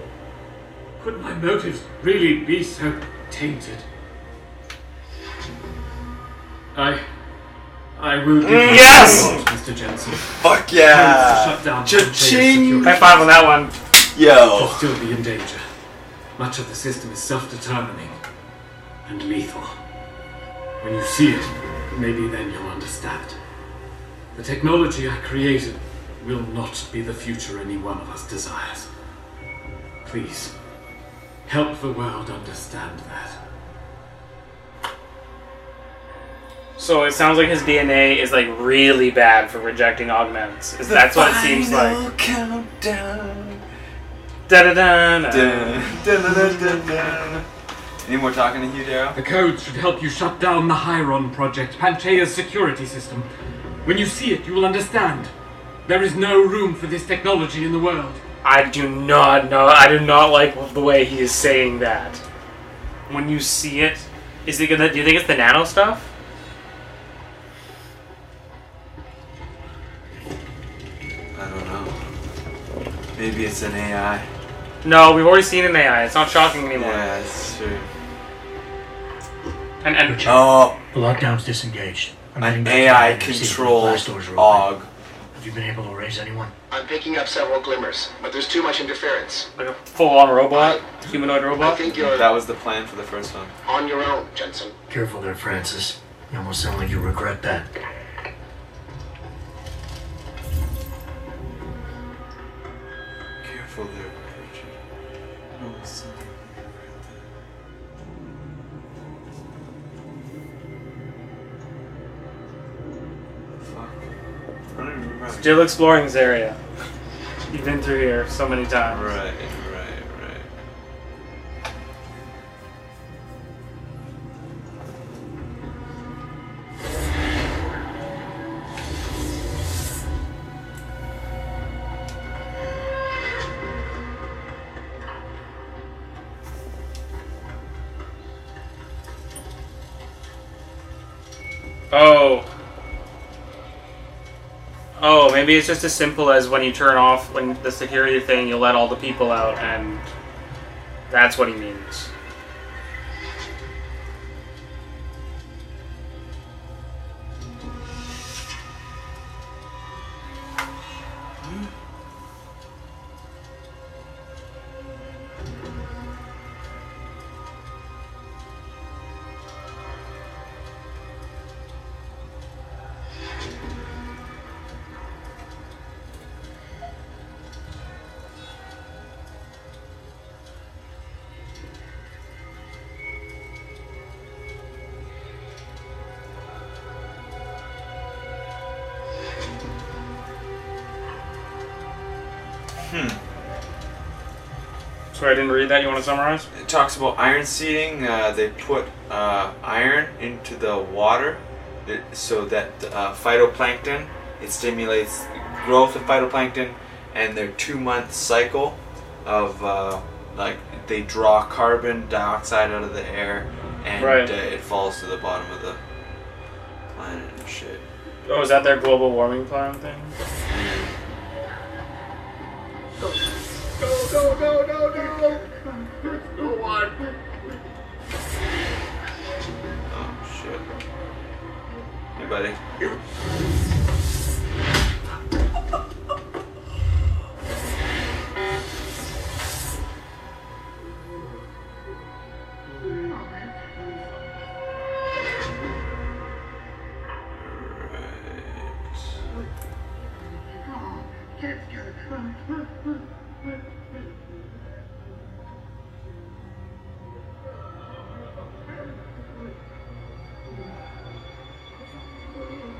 Could my motives really be so tainted. I will give you Yes! a reward, Mr. Jensen. Fuck Codes to yeah! shut down Cha-ching! Pangea's security High five on that one. Yo! will still be in danger. Much of the system is self-determining and lethal. When you see it, maybe then you'll understand. The technology I created will not be the future any one of us desires. Please, help the world understand that. So it sounds like his DNA is like really bad for rejecting augments. That's what it seems like. Countdown. Da-da-da-da. Any more talking to you, Daryl? The codes should help you shut down the Hyron project, Pangea's security system. When you see it, you will understand. There is no room for this technology in the world. I do not know. I do not like the way he is saying that. When you see it, is it gonna? Do you think it's the nano stuff? I don't know. Maybe it's an AI. No, we've already seen an AI. It's not shocking anymore. Yeah, that's true. And Oh, The lockdown's disengaged. I'm heading an back to AI the see if the controlled blast doors are open. AUG. Have you been able to raise anyone? I'm picking up several glimmers, but there's too much interference. like a full-on robot, humanoid I robot. think you're That was the plan for the first one. on your own, Jensen. Careful there, Francis. You almost sound like you regret that. Careful there, Richard. Oh, something. Fuck. I don't even remember. Still exploring this area. You've been through here so many times. Right. Oh, maybe it's just as simple as when you turn off the security thing, you'll let all the people out, and that's what he means. Sorry, I didn't read that. You want to summarize? It talks about iron seeding. They put iron into the water so that phytoplankton, it stimulates growth of phytoplankton, and their 2-month cycle of like they draw carbon dioxide out of the air, and it falls to the bottom of the planet and shit. Oh, is that their global warming plan thing? Oh shit. Hey buddy.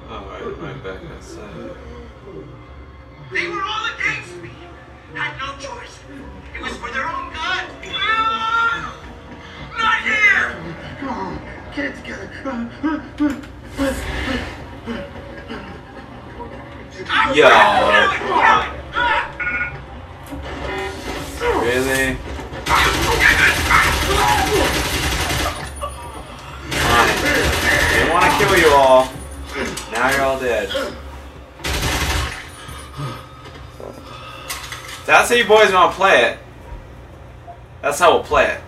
Alright, right back outside. They were all against me. Had no choice. It was for their own good. Not here! Get it together. Yo! Really? Fine. They want to kill you all. Now you're all dead. That's how you boys want to play it. That's how we'll play it.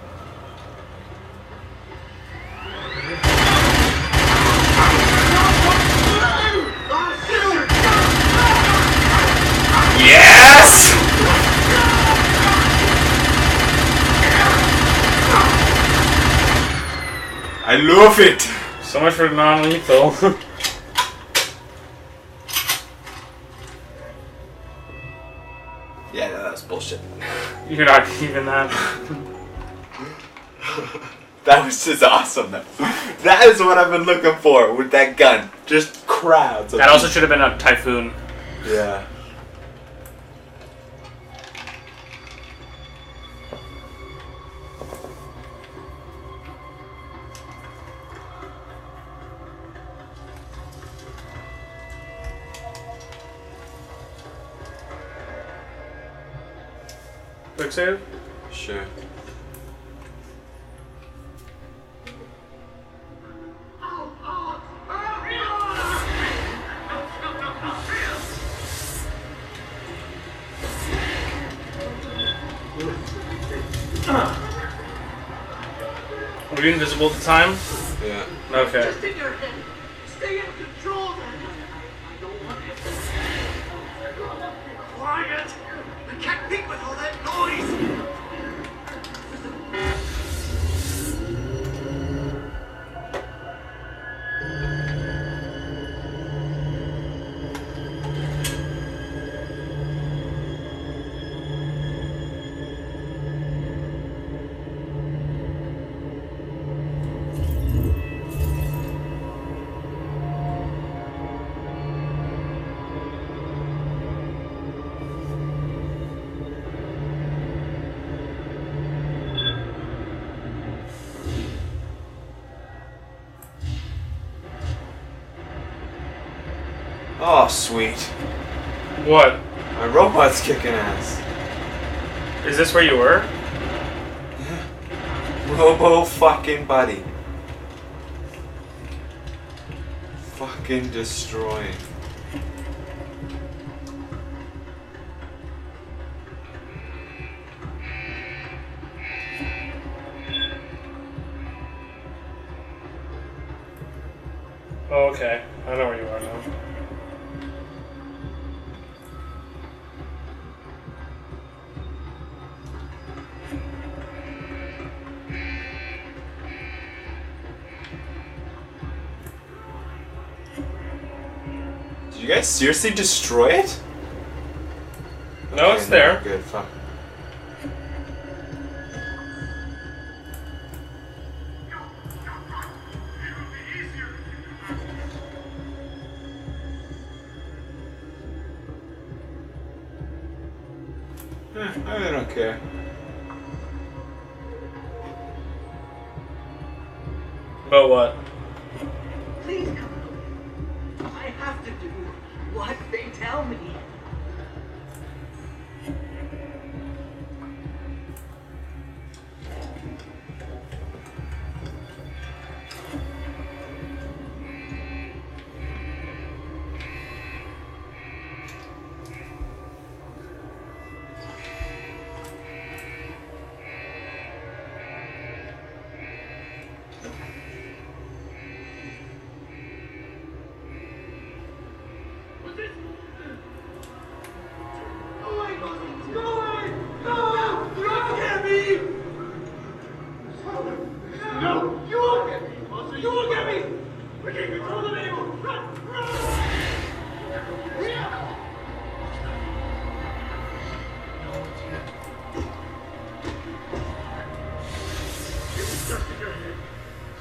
I love it! So much for non-lethal. Yeah, no, that's bullshit. You're not even that. That was just awesome, though. That is what I've been looking for with that gun. Just crowds of That also should have been a Typhoon. Yeah. Quick save? Sure. Were you invisible at the time? Yeah. Okay. Just in your head. Stay in control then. I don't want it. Quiet! I can't think with all that noise! Oh, sweet. What? My robot's kicking ass. Is this where you were? Robo fucking buddy. Fucking destroying. Oh, okay. I know where you are now. Did you guys seriously destroy it? No, it's there. Good, fuck. I don't care. But what? Please come. I have to do what they tell me.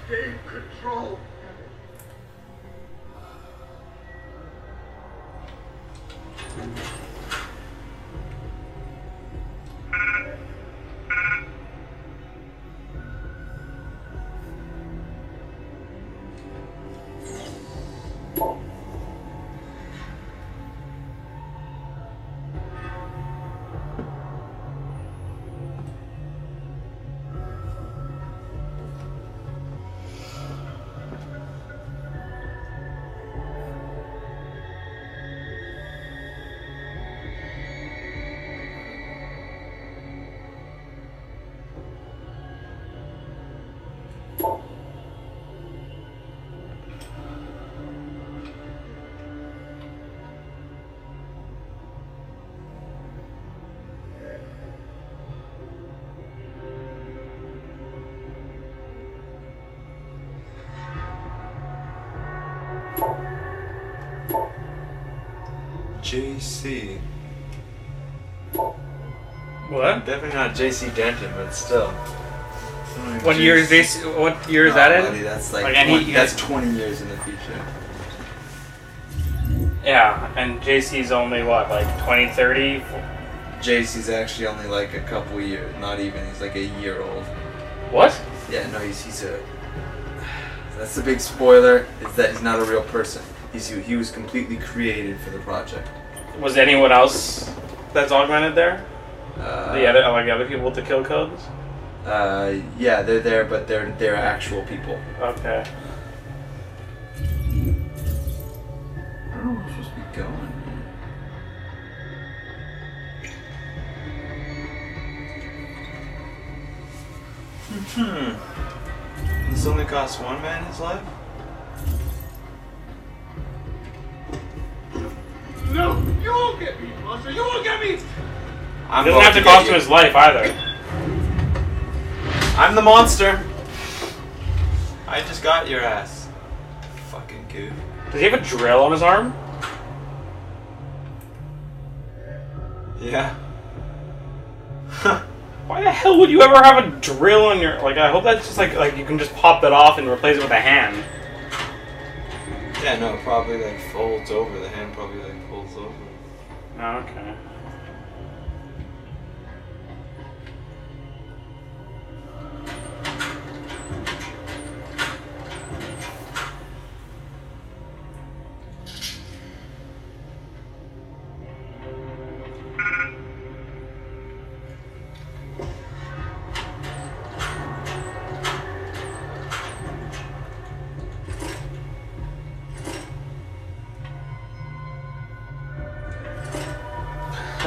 Stay in control. JC. What? Definitely not JC Denton, but still. What year is this? What year is that in? Buddy, that's like, Like, and 20, he- that's 20 years in the future. Yeah, and JC's only what, like 20, 30? JC's actually only like a couple years, not even. He's like a year old. What? Yeah, no, he's a. That's the big spoiler. Is that he's not a real person. He was completely created for the project. Was anyone else that's augmented there? The other people with the kill codes? Yeah, they're there, but they're actual people. Okay. I don't know where I'm supposed to be going. This only costs one man his life? No, you won't get me, monster. You won't get me. It doesn't have to cost him his life either. I'm the monster. I just got your ass. Fucking goof. Does he have a drill on his arm? Yeah. Why the hell would you ever have a drill on your... Like, I hope that's just like you can just pop that off and replace it with a hand. Yeah, no, it probably like folds over. The hand probably like folds over. Oh, okay.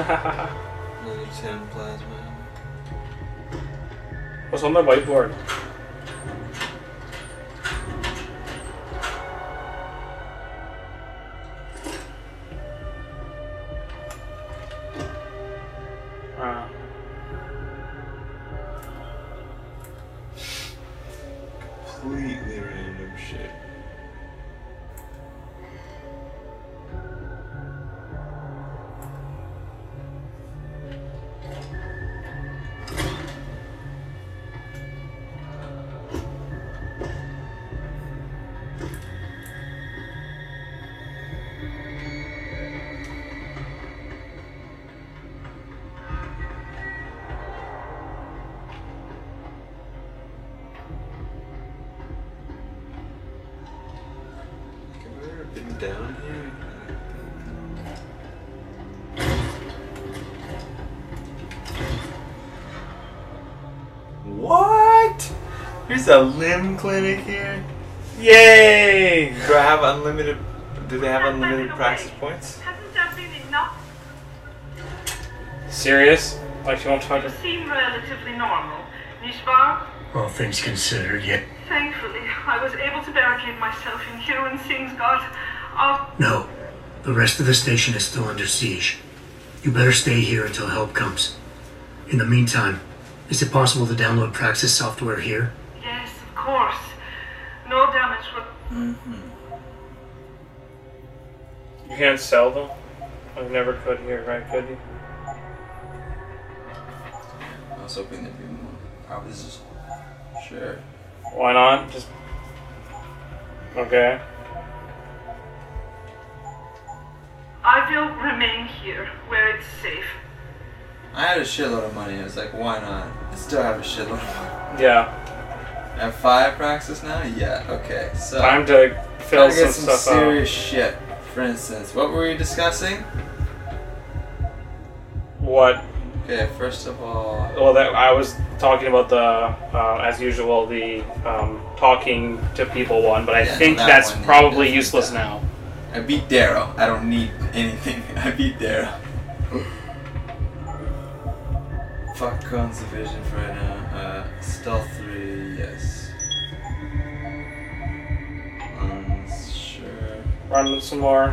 Another 10 plasma. What's on the whiteboard? Completely random shit. Been down here? What? Here's a limb clinic here. Yay! Do I have unlimited? Do they have unlimited praxis points? Hasn't that been enough? Serious? Like you won't talk to... You seem relatively normal, nicht wahr? All things considered, yet... Thankfully, I was able to barricade myself in here when things got out. No. The rest of the station is still under siege. You better stay here until help comes. In the meantime, is it possible to download Praxis software here? Yes, of course. No damage would... You can't sell them? I never could here, right? Could you? I was hoping there'd be more. Probably just... Sure. Why not? Just... Okay. I will remain here, where it's safe. I had a shitload of money. I was like, why not? I still have a shitload of money. Yeah. I have 5 praxis now? Yeah, okay. So time to fill get some some stuff serious shit. For instance, what were we discussing? What? Okay, first of all... Well, that I was talking about the, as usual, the talking to people one, but I think that's probably useless now. I beat Darrow. I don't need anything. I beat Darrow. Fuck Cone's division for right now. Stealth 3, yes. Sure. Run some more.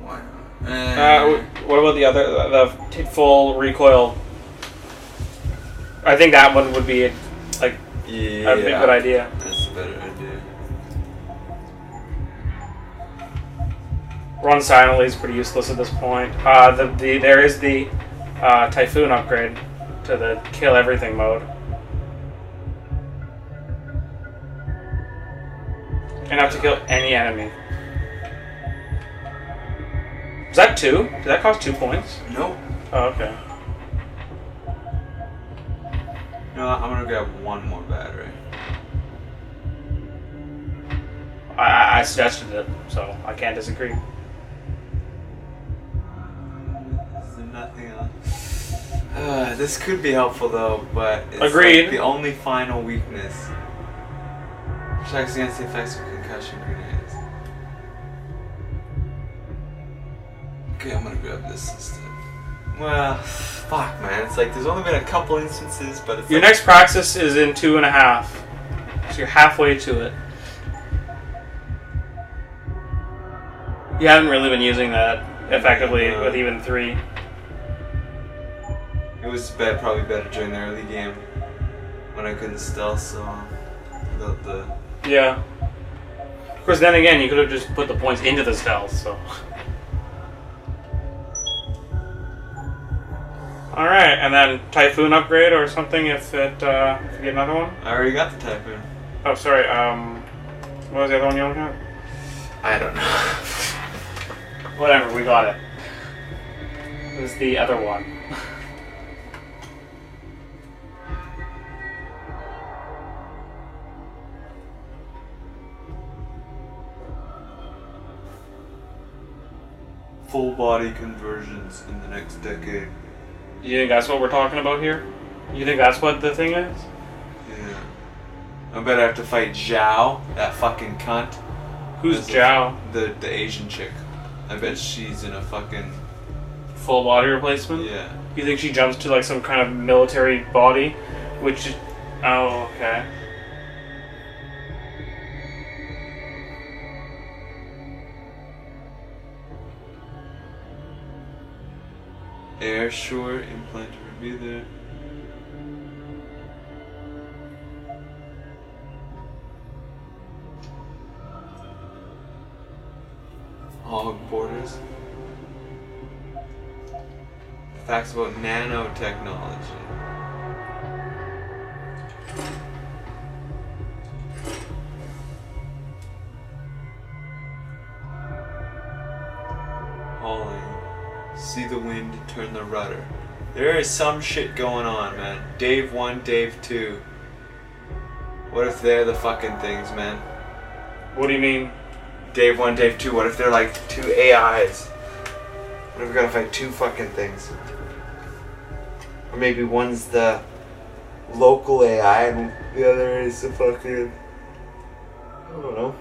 Why not? What about the other, the full recoil? I think that one would be like a good idea. That's better idea. Run silently is pretty useless at this point. There is the Typhoon upgrade to the kill everything mode. Enough to kill any enemy. Was that 2? Did that cost 2 points? Nope. Oh, okay. No, I'm gonna grab one more battery. I suggested it, so I can't disagree. Is there nothing else? This could be helpful though, but it's Agreed. like the only final weakness. Protects against the effects of concussion grenades. Okay, I'm gonna grab this instead. Well, fuck, man. It's like there's only been a couple instances, but it's Your like, next praxis is in 2.5, so you're halfway to it. You haven't really been using that effectively with even 3. it was probably better during the early game when I couldn't stealth, so without the. Yeah. Of course, then again, you could have just put the points into the stealth, so. Alright, and then Typhoon upgrade or something if you get another one? I already got the Typhoon. Oh, sorry, what was the other one you looking at? I don't know. Whatever, we got it. It was the other one. Full body conversions in the next decade. You think that's what we're talking about here? You think that's what the thing is? Yeah. I bet I have to fight Zhao, that fucking cunt. Who's Zhao? The Asian chick. I bet she's in a fucking... Full body replacement? Yeah. You think she jumps to like some kind of military body? Which is... Oh, okay. Air sure implanter would be there. Hog borders. Facts about nanotechnology. Hauling. See the wind, turn the rudder. There is some shit going on, man. Dave 1, Dave 2. What if they're the fucking things, man? What do you mean? Dave 1, Dave 2. What if they're like 2 AIs? What if we gotta fight 2 fucking things? Or maybe one's the local AI and the other is the fucking... I don't know.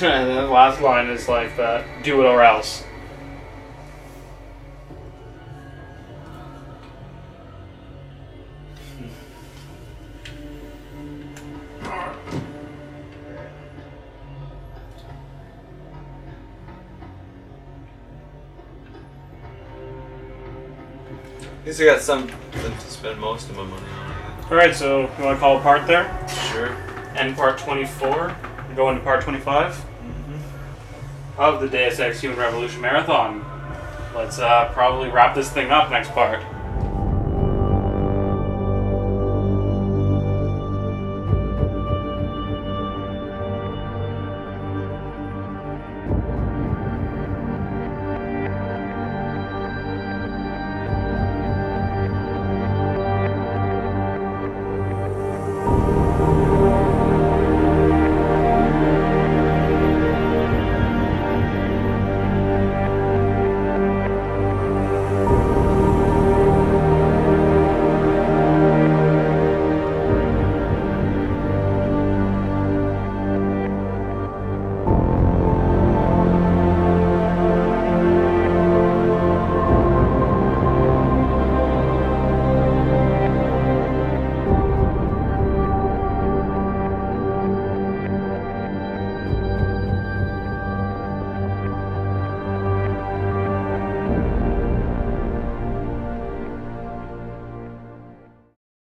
And then the last line is like that, do it or else. At least I got something to spend most of my money on. Alright, so you want to call a part there? Sure. End part 24. Go into part 25 of the Deus Ex Human Revolution Marathon. Let's probably wrap this thing up next part.